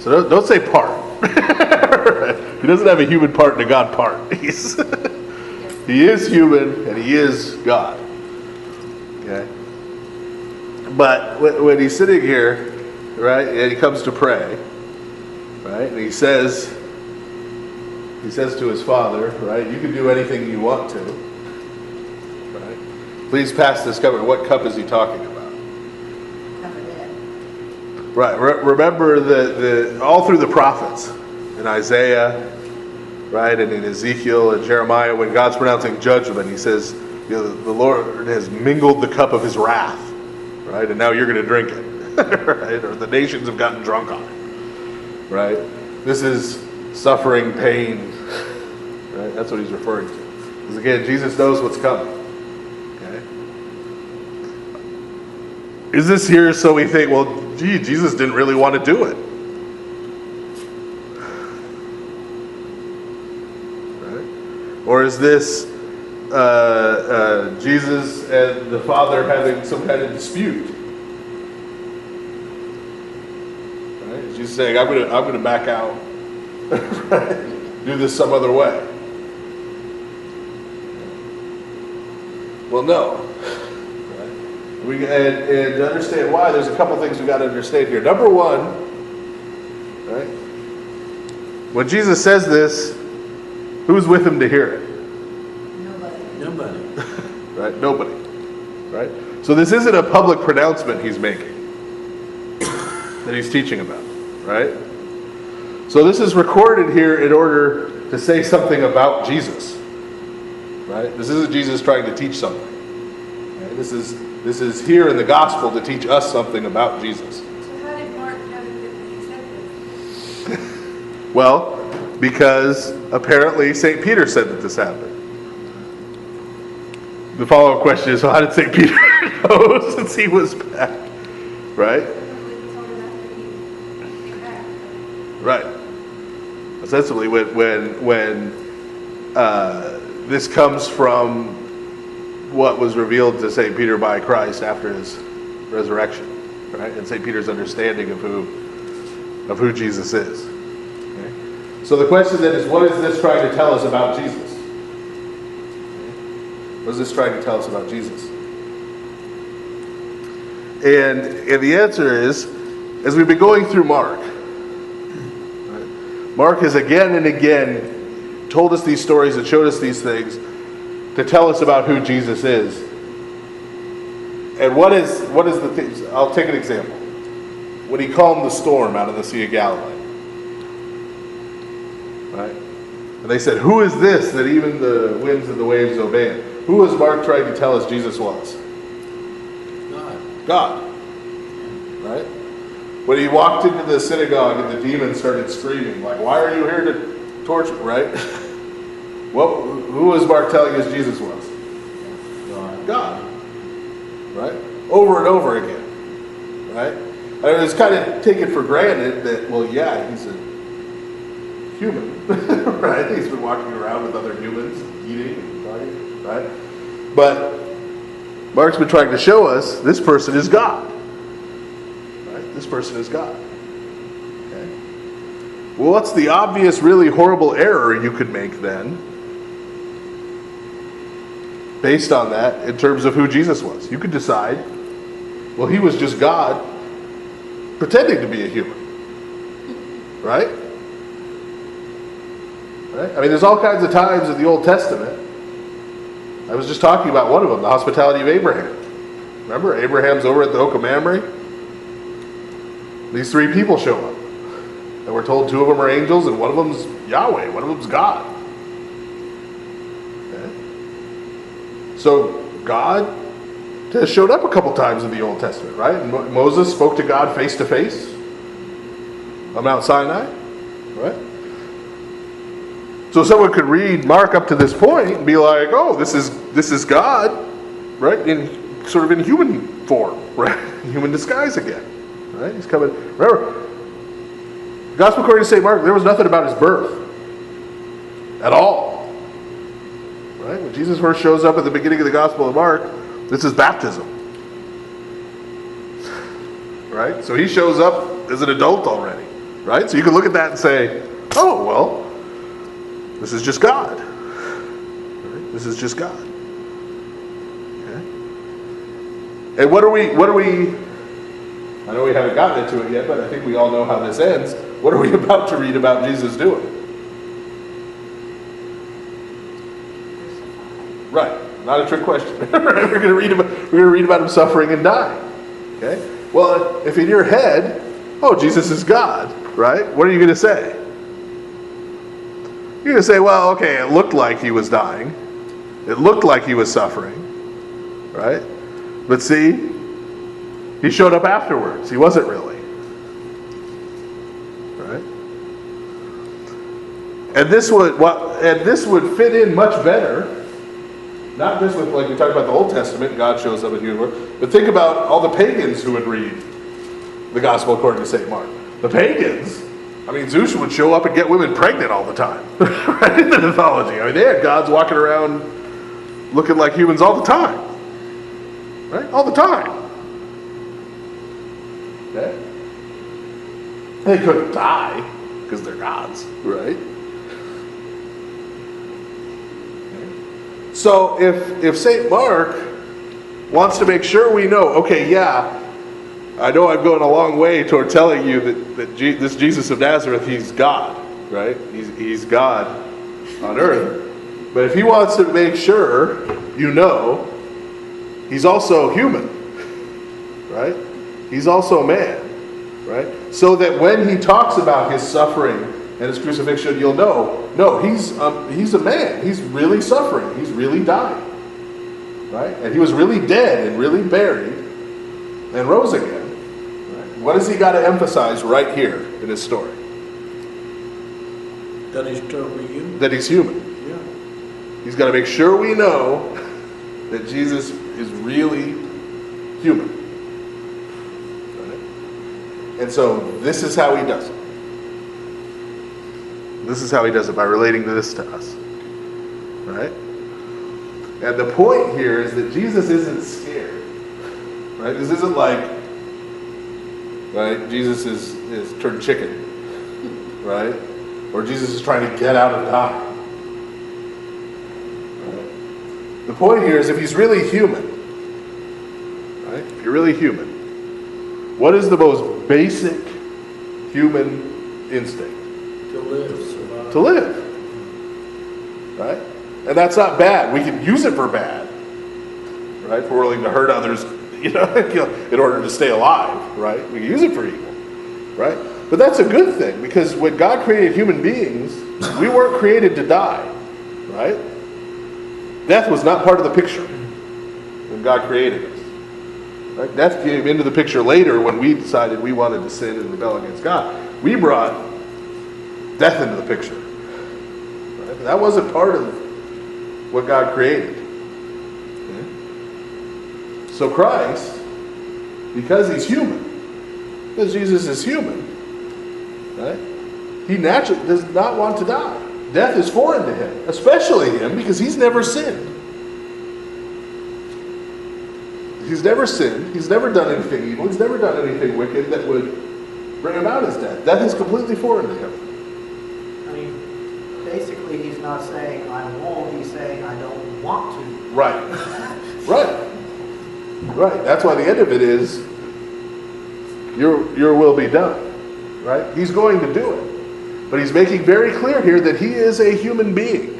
So don't say part. Right? He doesn't have a human part and a God part. He is human and he is God. Okay? But when he's sitting here, right, and he comes to pray, right, and he says to his Father, right, you can do anything you want to, right? Please pass this cup. What cup is he talking about? Right. Remember the all through the prophets, in Isaiah, right, and in Ezekiel and Jeremiah, when God's pronouncing judgment, he says, the Lord has mingled the cup of his wrath, right, and now you're going to drink it, right, or the nations have gotten drunk on it, right? This is suffering, pain, right? That's what he's referring to. Because again, Jesus knows what's coming. Okay. Is this here so we think, well, gee, Jesus didn't really want to do it? Right? Or is this Jesus and the Father having some kind of dispute? Right? Is Jesus saying, I'm gonna back out, right? Do this some other way? Well, no. And to understand why, there's a couple things we got to understand here. Number one, right? When Jesus says this, who's with him to hear it? Nobody. Right? Nobody. Right? So this isn't a public pronouncement he's making, that he's teaching about. Right? So this is recorded here in order to say something about Jesus. Right? This isn't Jesus trying to teach something. Right? This is here in the gospel to teach us something about Jesus. So how did Mark know that he said this? Well, because apparently St. Peter said that this happened. The follow-up question is, so how did St. Peter know since he was back? Right? He told him after he came back. Right. Ostensibly, when this comes from what was revealed to St. Peter by Christ after his resurrection, right? And St. Peter's understanding of who Jesus is. Okay? So the question then is, what is this trying to tell us about Jesus? What is this trying to tell us about Jesus? And the answer is, as we've been going through Mark, right? Mark has again and again told us these stories and showed us these things to tell us about who Jesus is. And what is the thing? I'll take an example. When he calmed the storm out of the Sea of Galilee. Right? And they said, who is this that even the winds and the waves obey him? Who was Mark trying to tell us Jesus was? God. Right? When he walked into the synagogue and the demons started screaming, like, why are you here to torture? Right? Who was Mark telling us Jesus was? God. Right? Over and over again. Right? And it was kind of taken for granted that, well, yeah, he's a human. Right? He's been walking around with other humans, eating and talking. Right? But Mark's been trying to show us this person is God. Right? This person is God. Okay? Well, what's the obvious, really horrible error you could make then, based on that, in terms of who Jesus was? You could decide, well, he was just God pretending to be a human. Right? Right? I mean, there's all kinds of times in the Old Testament. I was just talking about one of them, the hospitality of Abraham. Remember, Abraham's over at the Oak of Mamre. These three people show up. And we're told two of them are angels and one of them's Yahweh, one of them's God. Okay. So God has showed up a couple times in the Old Testament, right? And Moses spoke to God face to face on Mount Sinai, right? So someone could read Mark up to this point and be like, "Oh, this is God, right? In sort of in human form, right? Human disguise again, right? He's coming." Remember, the Gospel according to St. Mark, there was nothing about his birth at all, right? When Jesus first shows up at the beginning of the Gospel of Mark, this is baptism, right? So he shows up as an adult already, right? So you can look at that and say, "Oh, well, this is just God. Right? This is just God." Okay. And what are we, I know we haven't gotten into it yet, but I think we all know how this ends. What are we about to read about Jesus doing? Right. Not a trick question. We're going to read about him suffering and dying. Okay? Well, if in your head, "Oh, Jesus is God," right? What are you going to say? You're going to say, "Well, okay, it looked like he was dying. It looked like he was suffering." Right? But see, he showed up afterwards. He wasn't really. Right? And this would fit in much better, not just with, like we talked about the Old Testament, God shows up in human world, but think about all the pagans who would read the Gospel according to St. Mark. The pagans, I mean, Zeus would show up and get women pregnant all the time, right, in the mythology. I mean, they had gods walking around looking like humans all the time, right, all the time. Okay? They couldn't die because they're gods, right? So if St. Mark wants to make sure we know, okay, yeah, I know I'm going a long way toward telling you that this Jesus of Nazareth, he's God, right? He's God on earth. But if he wants to make sure you know, he's also human, right? He's also a man, right? So that when he talks about his suffering and his crucifixion, you'll know, no, he's a man. He's really suffering. He's really dying, right? And he was really dead and really buried and rose again. Right? What has he got to emphasize right here in his story? That he's totally human. That he's human. Yeah. He's got to make sure we know that Jesus is really human. Right? And so this is how he does it. This is how he does it, by relating this to us. Right? And the point here is that Jesus isn't scared. Right? This isn't like, right, Jesus is turned chicken. Right? Or Jesus is trying to get out of dying. Right? The point here is if he's really human, right? If you're really human, what is the most basic human instinct? To live, survive. To live. Right? And that's not bad. We can use it for bad. Right? If we're willing to hurt others, in order to stay alive. Right? We can use it for evil. Right? But that's a good thing, because when God created human beings, we weren't created to die. Right? Death was not part of the picture when God created us. Right? Death came into the picture later when we decided we wanted to sin and rebel against God. We brought death into the picture. Right? That wasn't part of what God created. Okay? So Christ, because he's human, because Jesus is human, right? He naturally does not want to die. Death is foreign to him, especially him, because he's never sinned. He's never sinned. He's never done anything evil. He's never done anything wicked that would bring about his death. Death is completely foreign to him. I mean, basically he's not saying I won't, he's saying I don't want to. Right. Right. Right. That's why the end of it is your will be done. Right? He's going to do it. But he's making very clear here that he is a human being.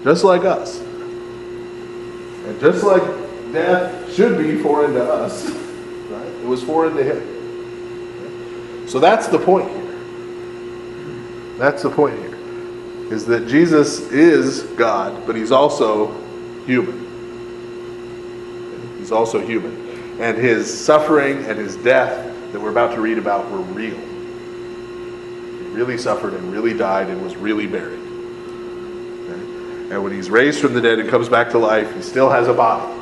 Just like us. And Just like death should be foreign to us, right? It was foreign to him. So that's the point here. That's the point here. Is that Jesus is God, but he's also human. He's also human. And his suffering and his death that we're about to read about were real. He really suffered and really died and was really buried. Okay? And when he's raised from the dead and comes back to life, he still has a body.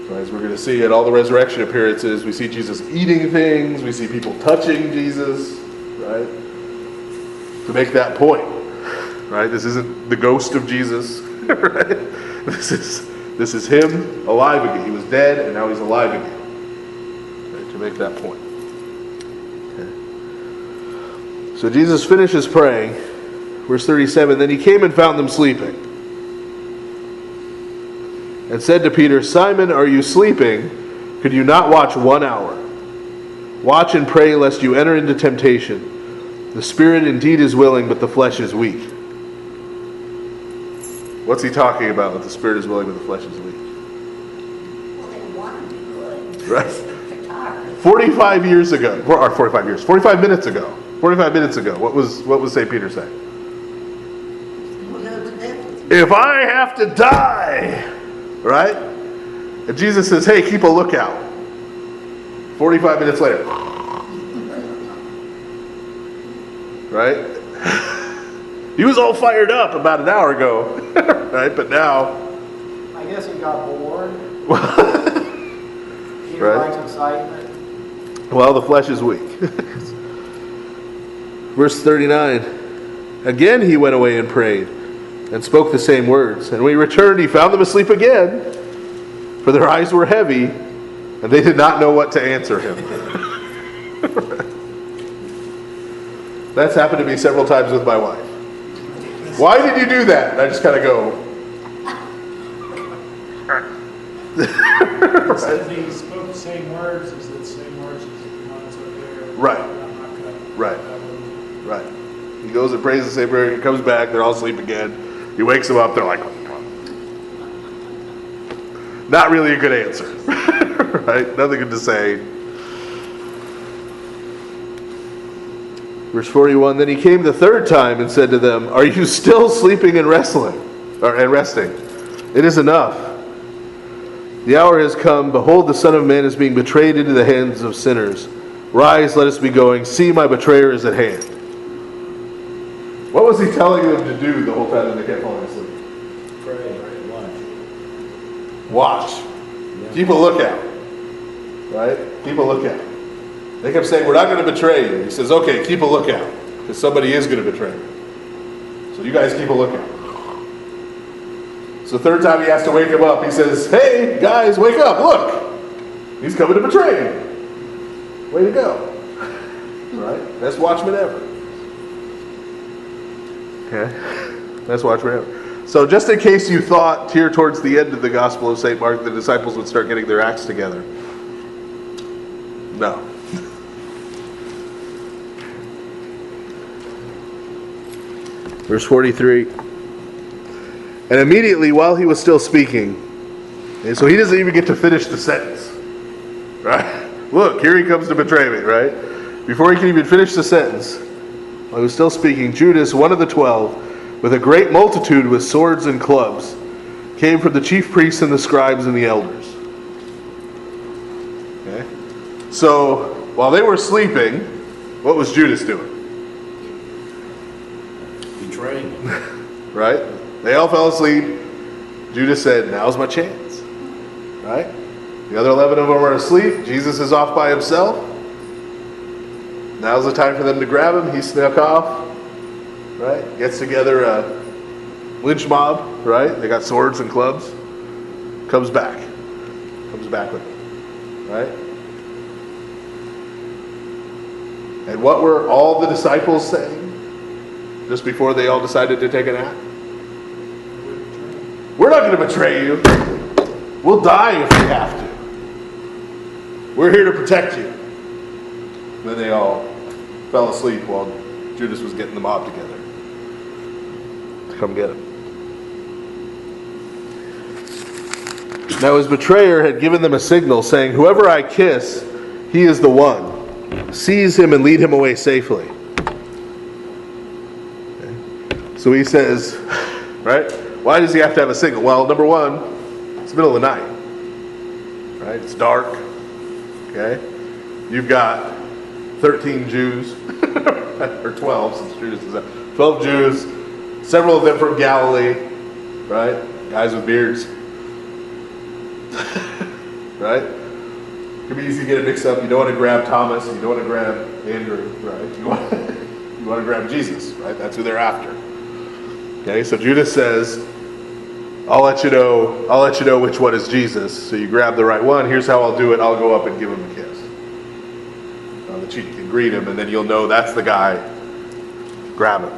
So as we're going to see at all the resurrection appearances, we see Jesus eating things, we see people touching Jesus, right? To make that point, right? This isn't the ghost of Jesus, right? This is him alive again. He was dead and now he's alive again. Okay, to make that point. Okay. So Jesus finishes praying. Verse 37, then he came and found them sleeping. And said to Peter, Simon, are you sleeping? Could you not watch 1 hour? Watch and pray lest you enter into temptation. The spirit indeed is willing, but the flesh is weak. What's he talking about? That the spirit is willing, but the flesh is weak. Well, they want to be good. Right. They're tired. 45 years ago, or 45 years, 45 minutes ago, what was St. Peter saying? We'll go to death with you. If I have to die, right? And Jesus says, hey, keep a lookout. 45 minutes later. Right? He was all fired up about an hour ago. Right? But now. I guess he got bored. Peter Right. likes excitement. Well, the flesh is weak. Verse 39. Again he went away and prayed, and spoke the same words. And when he returned, he found them asleep again, for their eyes were heavy, and they did not know what to answer him. That's happened to me several times with my wife. Why did you do that? And I just kind of go. Said he spoke the same words, is the same words as the ones up there. Right. I'm not gonna- Right. Right. He goes and prays the same prayer. He comes back. They're all asleep again. He wakes them up. They're like, not really a good answer. Right? Nothing good to say. Verse 41, then he came the third time and said to them, are you still sleeping and resting? It is enough. The hour has come. Behold, the Son of Man is being betrayed into the hands of sinners. Rise, let us be going. See, my betrayer is at hand. What was he telling them to do the whole time that they kept falling asleep? Pray, Watch. Keep a lookout. Right? Keep a lookout. They kept saying, we're not going to betray you. He says, okay, keep a lookout. Because somebody is going to betray you. So you guys keep a lookout. So the third time he has to wake him up, he says, hey, guys, wake up. Look. He's coming to betray you. Way to go. Right? Best watchman ever. Okay. Best watchman ever. So just in case you thought here towards the end of the Gospel of St. Mark, the disciples would start getting their acts together. No. Verse 43. And immediately while he was still speaking, and so he doesn't even get to finish the sentence. Right? Look, here he comes to betray me, right? Before he can even finish the sentence, while he was still speaking, Judas, one of the 12, with a great multitude with swords and clubs, came from the chief priests and the scribes and the elders. Okay? So, while they were sleeping, what was Judas doing? betraying him. Right? They all fell asleep. Judas said, now's my chance. Right? The other 11 of them are asleep. Jesus is off by himself. Now's the time for them to grab him. He snuck off. Right? Gets together a lynch mob. Right? They got swords and clubs. Comes back. Comes back with them. Right? And what were all the disciples saying just before they all decided to take a nap? We're not going to betray you. We'll die if we have to. We're here to protect you. Then they all fell asleep while Judas was getting the mob together to come get him. Now his betrayer had given them a signal, saying, "Whoever I kiss, he is the one. Seize him and lead him away safely." Okay. So he says, right? Why does he have to have a signal? Well, number one, it's the middle of the night. Right? It's dark. Okay? You've got 13 Jews, or 12, since Judas is 12 Jews, several of them from Galilee, right? Guys with beards. Right? It could be easy to get it mixed up. You don't want to grab Thomas, you don't want to grab Andrew, right? You want to grab Jesus, right? That's who they're after. Okay, so Judas says, I'll let you know which one is Jesus. So you grab the right one. Here's how I'll do it. I'll go up and give him a kiss on the cheek and greet him, and then you'll know that's the guy. Grab him.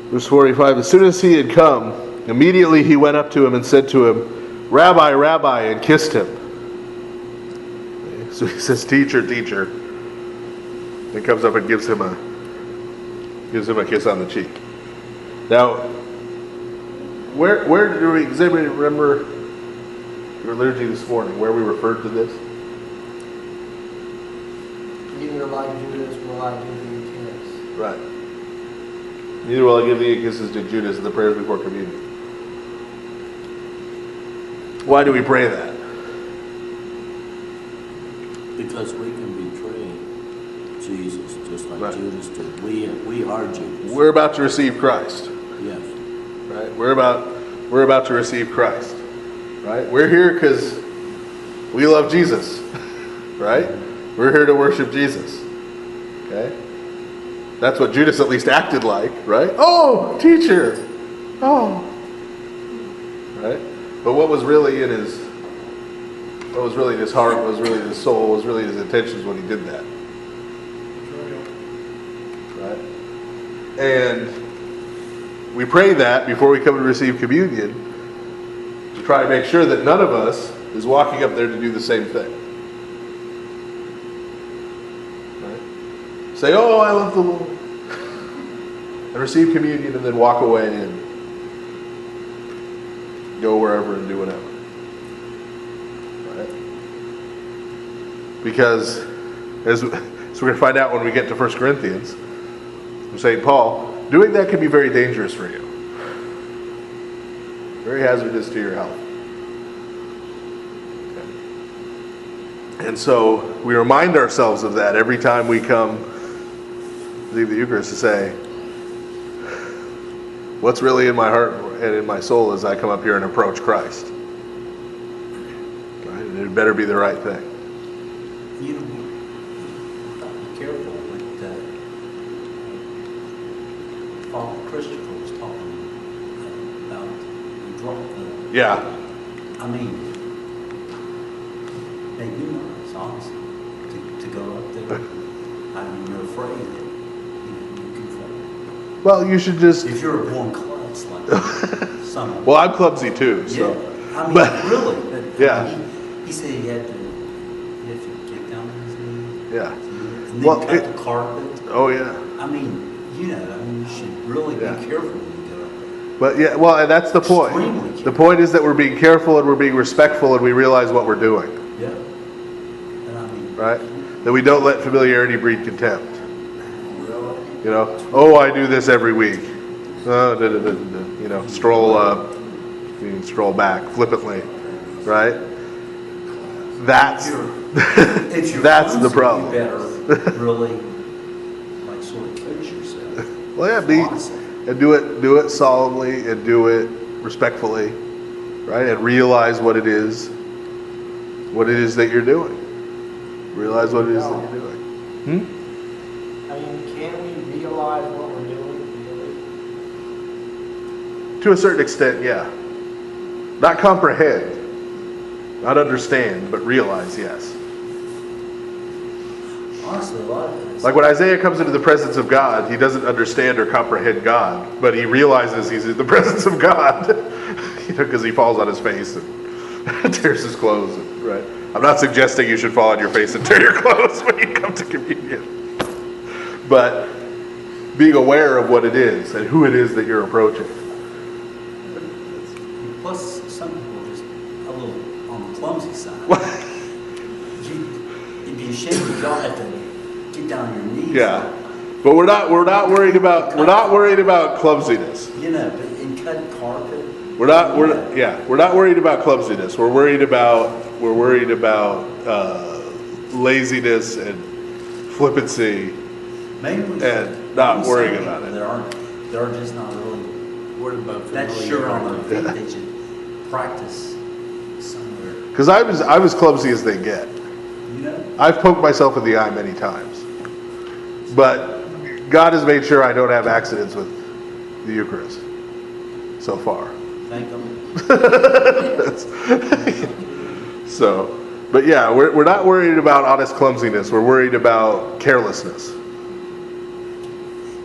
Verse 45, as soon as he had come, immediately he went up to him and said to him, "Rabbi, Rabbi," and kissed him. Okay, so he says, "Teacher, teacher." And comes up and gives him a kiss on the cheek. Now, where do we, does anybody remember your liturgy this morning, where we referred to this? Neither like Judas will I give you a kiss. Right. Neither will I give thee kisses to Judas in the prayers before communion. Why do we pray that? Because we can betray Jesus just like Right. Judas did. We are Judas. We're about to receive Christ. Yes. Right? We're about to receive Christ. Right? We're here because we love Jesus. Right? We're here to worship Jesus. Okay? That's what Judas at least acted like, right? Oh, teacher! Oh! Right? But what was really in his heart, what was really in his soul, what was really his intentions when he did that? Right? And we pray that before we come to receive communion to try to make sure that none of us is walking up there to do the same thing. Right? Say, "Oh, I love the Lord," and receive communion and then walk away and go wherever and do whatever. Right? Because as we're going to find out when we get to 1 Corinthians, from St. Paul, doing that can be very dangerous for you. Very hazardous to your health. Okay. And so we remind ourselves of that every time we come to leave the Eucharist, to say, what's really in my heart and in my soul as I come up here and approach Christ? Right? And it better be the right thing. You know, be careful with Father Christopher was talking about the drunk. Yeah. I mean, maybe not, it's honestly, to go up there. I mean, you're afraid that you can fall. Well, you should just... If you're a born klutz like some. Well, I'm clumsy too, so... Yeah, I mean, But- really. Yeah. I mean, he said he had to get down on his knees. Yeah. And then Well, cut the carpet. Oh, yeah. I mean, you should really be Yeah. careful when you go up there. But yeah, well, and that's the point. Extremely careful. The point is that we're being careful and we're being respectful and we realize what we're doing, Yeah. And I mean, right? That we don't let familiarity breed contempt. really, You know, oh, I do this every week. You know, stroll up, you can stroll back flippantly, right? That's if you're that's the clumsy, problem. you better really, like, sort of coach yourself. Well, yeah, Honestly. and do it solemnly and do it respectfully, right? And realize what it is that you're doing. Realize what it is that you're doing. I mean, can we realize what we're doing, really? To a certain extent, yeah. Not comprehend, not understand, but realize, yes. Honestly, a lot of it is. Like when Isaiah comes into the presence of God, he doesn't understand or comprehend God, but he realizes he's in the presence of God, because he falls on his face and tears his clothes. Right? I'm not suggesting you should fall on your face and tear your clothes when you come to communion, but being aware of what it is and who it is that you're approaching. clumsy side. It'd be a shame if y'all had to get down on your knees. Yeah. But we're not worried about clumsiness. You know, but in cutting carpet. We're not worried about clumsiness. We're worried about laziness and flippancy. Maybe we and not maybe worrying some about people it. They're just not really Worried about that sure on their familiarity. feet. They should practice somewhere. Because I was clumsy as they get. You know? I've poked myself in the eye many times. But God has made sure I don't have accidents with the Eucharist so far. Thank them. So, but yeah, we're not worried about honest clumsiness. We're worried about carelessness.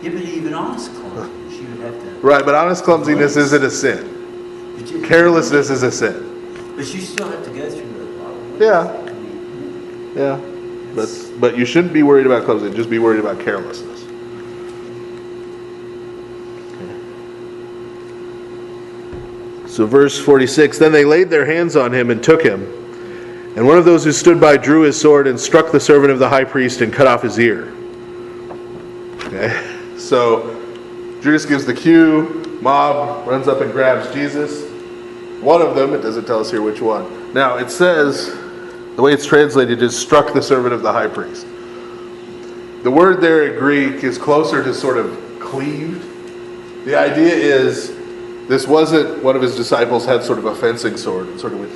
Yeah, but even honest clumsiness, you would have to. Right, but honest clumsiness isn't a sin. But you, Carelessness is a sin. But you still have to go through a lot of ways. Yeah. I mean, Yeah. But you shouldn't be worried about clumsiness. Just be worried about carelessness. So verse 46, then they laid their hands on him and took him. And one of those who stood by drew his sword and struck the servant of the high priest and cut off his ear. Okay. So Judas gives the cue. Mob runs up and grabs Jesus. One of them, it doesn't tell us here which one. Now it says, the way it's translated is struck the servant of the high priest. The word there in Greek is closer to sort of cleaved. The idea is this wasn't one of his disciples had sort of a fencing sword and sort of went,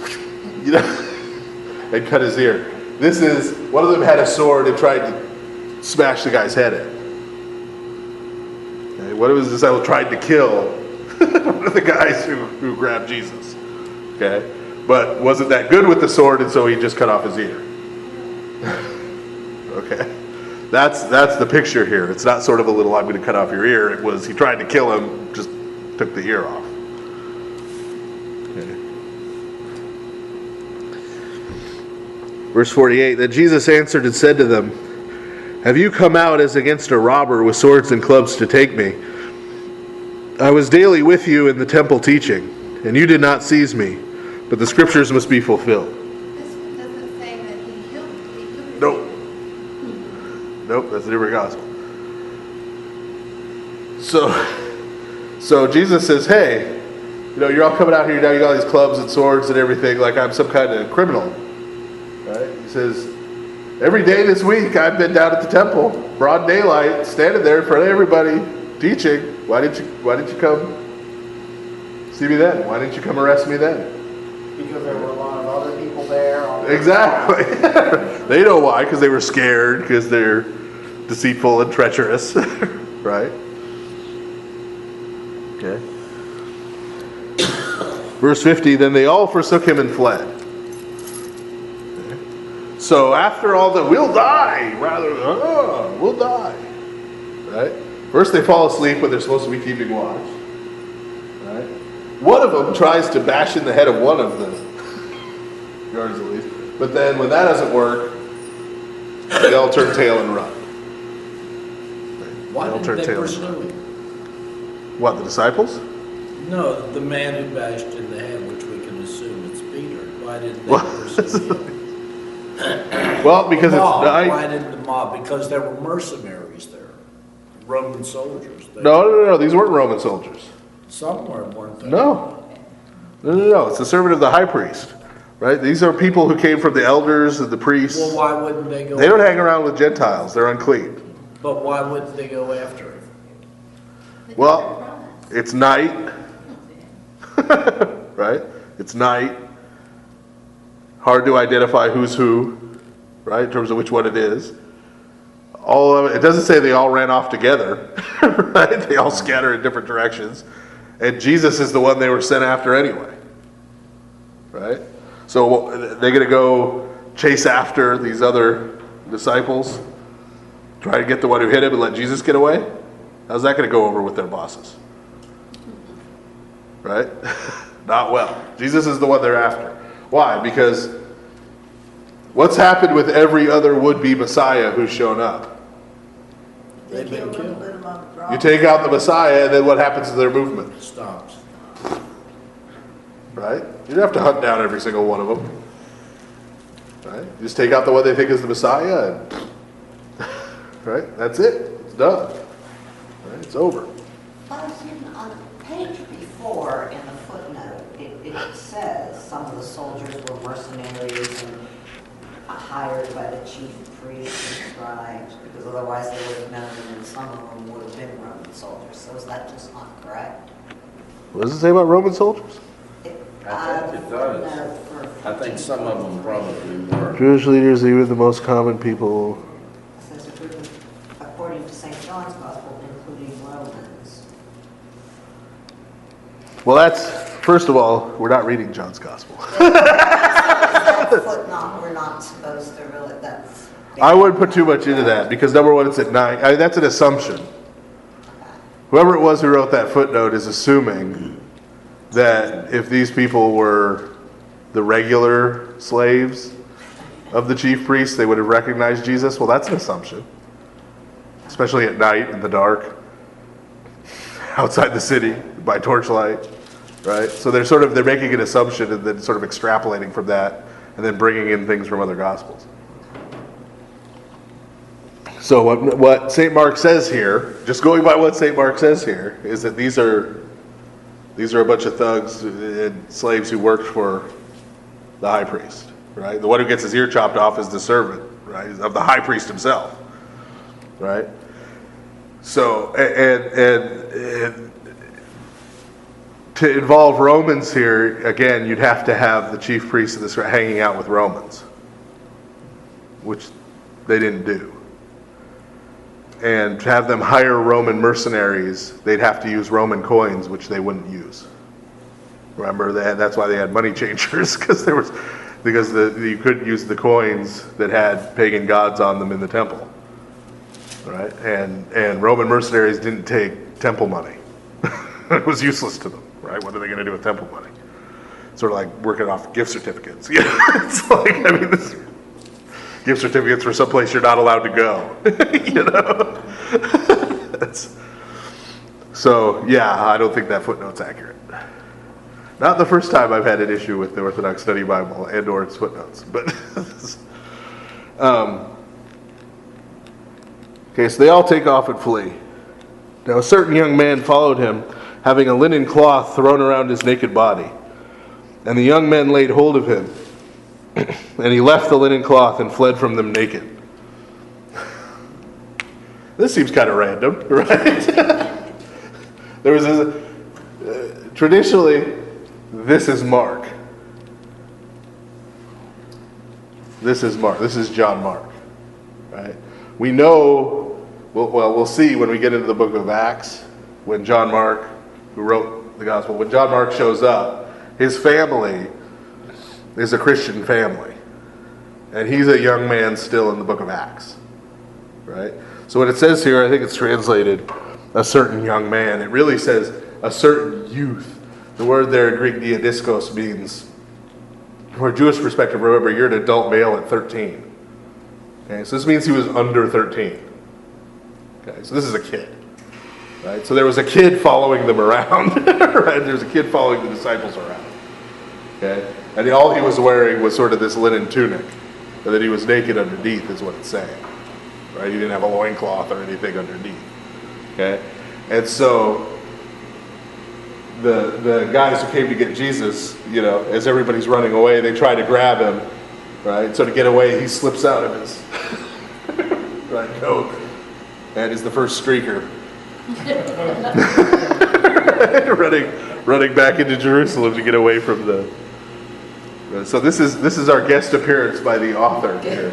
and cut his ear. This is, one of them had a sword and tried to smash the guy's head in. Okay, one of his disciples tried to kill one of the guys who grabbed Jesus. Okay, but wasn't that good with the sword, and so he just cut off his ear. Okay, that's the picture here. It's not sort of a little, I'm going to cut off your ear. It was, he tried to kill him, just took the ear off. Okay. Verse 48, then Jesus answered and said to them, have you come out as against a robber with swords and clubs to take me? I was daily with you in the temple teaching, and you did not seize me, but the scriptures must be fulfilled. This one doesn't say that he healed him. Nope. Nope, that's a different gospel. So Jesus says, hey, you're all coming out here now, you got all these clubs and swords and everything, like I'm some kind of criminal. Right? He says, every day this week I've been down at the temple, broad daylight, standing there in front of everybody, teaching. Why didn't you come see me then? Why didn't you come arrest me then? Because there were a lot of other people there. Exactly. They know why, because they were scared, because they're deceitful and treacherous. Right? Okay. Verse 50, then they all forsook him and fled. Okay. So after all the, we'll die, we'll die. Right? First they fall asleep when they're supposed to be keeping watch. Right? One of them tries to bash in the head of one of the guards at least. But then when that doesn't work, they all turn tail and run. Why They'll didn't turn they tail. pursue him? What, the disciples? No, the man who bashed in the head, which we can assume it's Peter. Why didn't they Well, pursue him? Well, because The it's mob. night. Why didn't the mob? Because there were mercenaries there, Roman soldiers. No. These weren't Roman soldiers. Some weren't there. No. It's the servant of the high priest. Right? These are people who came from the elders and the priests. Well, why wouldn't they go? They don't hang around with Gentiles. They're unclean. But why wouldn't they go after him? Well, it's night. Right? It's night. Hard to identify who's who, right? In terms of which one it is. All of it doesn't say they all ran off together, right? They all scatter in different directions. And Jesus is the one they were sent after anyway. Right? So they're going to go chase after these other disciples, try to get the one who hit him and let Jesus get away? How's that going to go over with their bosses? Right? Not well. Jesus is the one they're after. Why? Because what's happened with every other would-be Messiah who's shown up? They've been killed. You take out the Messiah, and then what happens to their movement? It stops. Right? You don't have to hunt down every single one of them. Right? You just take out the one they think is the Messiah, and right? That's it. It's done. Right? It's over. But on the page before, in the footnote, it says some of the soldiers were mercenaries and hired by the chief priests and scribes, because otherwise they would have known them, and some of them would have been Roman soldiers. So is that just not correct? What does it say about Roman soldiers? I think it does. I think some of them probably were. Jewish leaders, even the most common people. It says a group of, according to St. John's Gospel, including Romans. Well, that's, first of all, we're not reading John's Gospel. That footnote, we're not supposed to really, that's... I wouldn't put too much into that, because number one, it's at 9. I mean, that's an assumption. Whoever it was who wrote that footnote is assuming that if these people were the regular slaves of the chief priests, they would have recognized Jesus. Well, that's an assumption. Especially at night in the dark, outside the city by torchlight, right? So they're making an assumption and then sort of extrapolating from that and then bringing in things from other gospels. So what St. Mark says here, just going by what St. Mark says here, is that these are a bunch of thugs and slaves who worked for the high priest, right? The one who gets his ear chopped off is the servant, right, of the high priest himself, right? So, and to involve Romans here, again, you'd have to have the chief priests of this hanging out with Romans, which they didn't do. And to have them hire Roman mercenaries, they'd have to use Roman coins, which they wouldn't use. Remember, that's why they had money changers, because you couldn't use the coins that had pagan gods on them in the temple, right? And Roman mercenaries didn't take temple money; it was useless to them, right? What are they going to do with temple money? Sort of like working off gift certificates. Yeah, it's like, I mean, this gift certificates for someplace you're not allowed to go. You know? So, yeah, I don't think that footnote's accurate. Not the first time I've had an issue with the Orthodox Study Bible and or its footnotes. But okay, so they all take off and flee. Now a certain young man followed him, having a linen cloth thrown around his naked body. And the young men laid hold of him, and he left the linen cloth and fled from them naked. This seems kind of random, right? There was traditionally, this is Mark. This is Mark. This is John Mark, right? We know, we'll see when we get into the book of Acts, when John Mark, who wrote the gospel, when John Mark shows up, his family is a Christian family. And he's a young man still in the book of Acts, right? So when it says here, I think it's translated, a certain young man. It really says a certain youth. The word there in Greek, diadiskos, means, from a Jewish perspective, remember, you're an adult male at 13. Okay, so this means he was under 13. Okay, so this is a kid. Right? So there was a kid following them around. Right? There's a kid following the disciples around. Okay? And all he was wearing was sort of this linen tunic. And that he was naked underneath is what it's saying. Right? He didn't have a loincloth or anything underneath. Okay? And so the guys who came to get Jesus, you know, as everybody's running away, they try to grab him. Right? So to get away, he slips out of his right coat and is the first streaker. running back into Jerusalem to get away from the. So this is our guest appearance by the author here.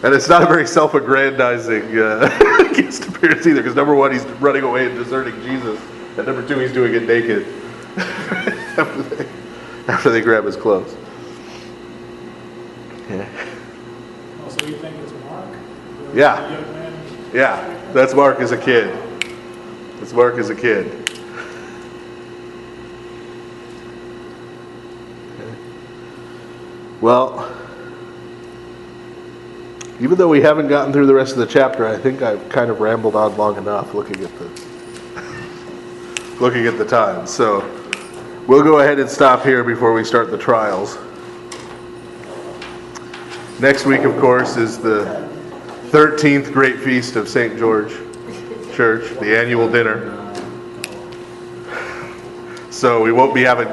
And it's not a very self-aggrandizing guest appearance either, because number one, he's running away and deserting Jesus, and number two, he's doing it naked after they grab his clothes. Yeah. Also, you think it's Mark? Yeah. The young man? Yeah, that's Mark as a kid. That's Mark as a kid. Well, even though we haven't gotten through the rest of the chapter, I think I've kind of rambled on long enough looking at the time. So We'll go ahead and stop here before we start the trials. Next week, of course, is the 13th Great Feast of St. George Church, the annual dinner. So we won't be having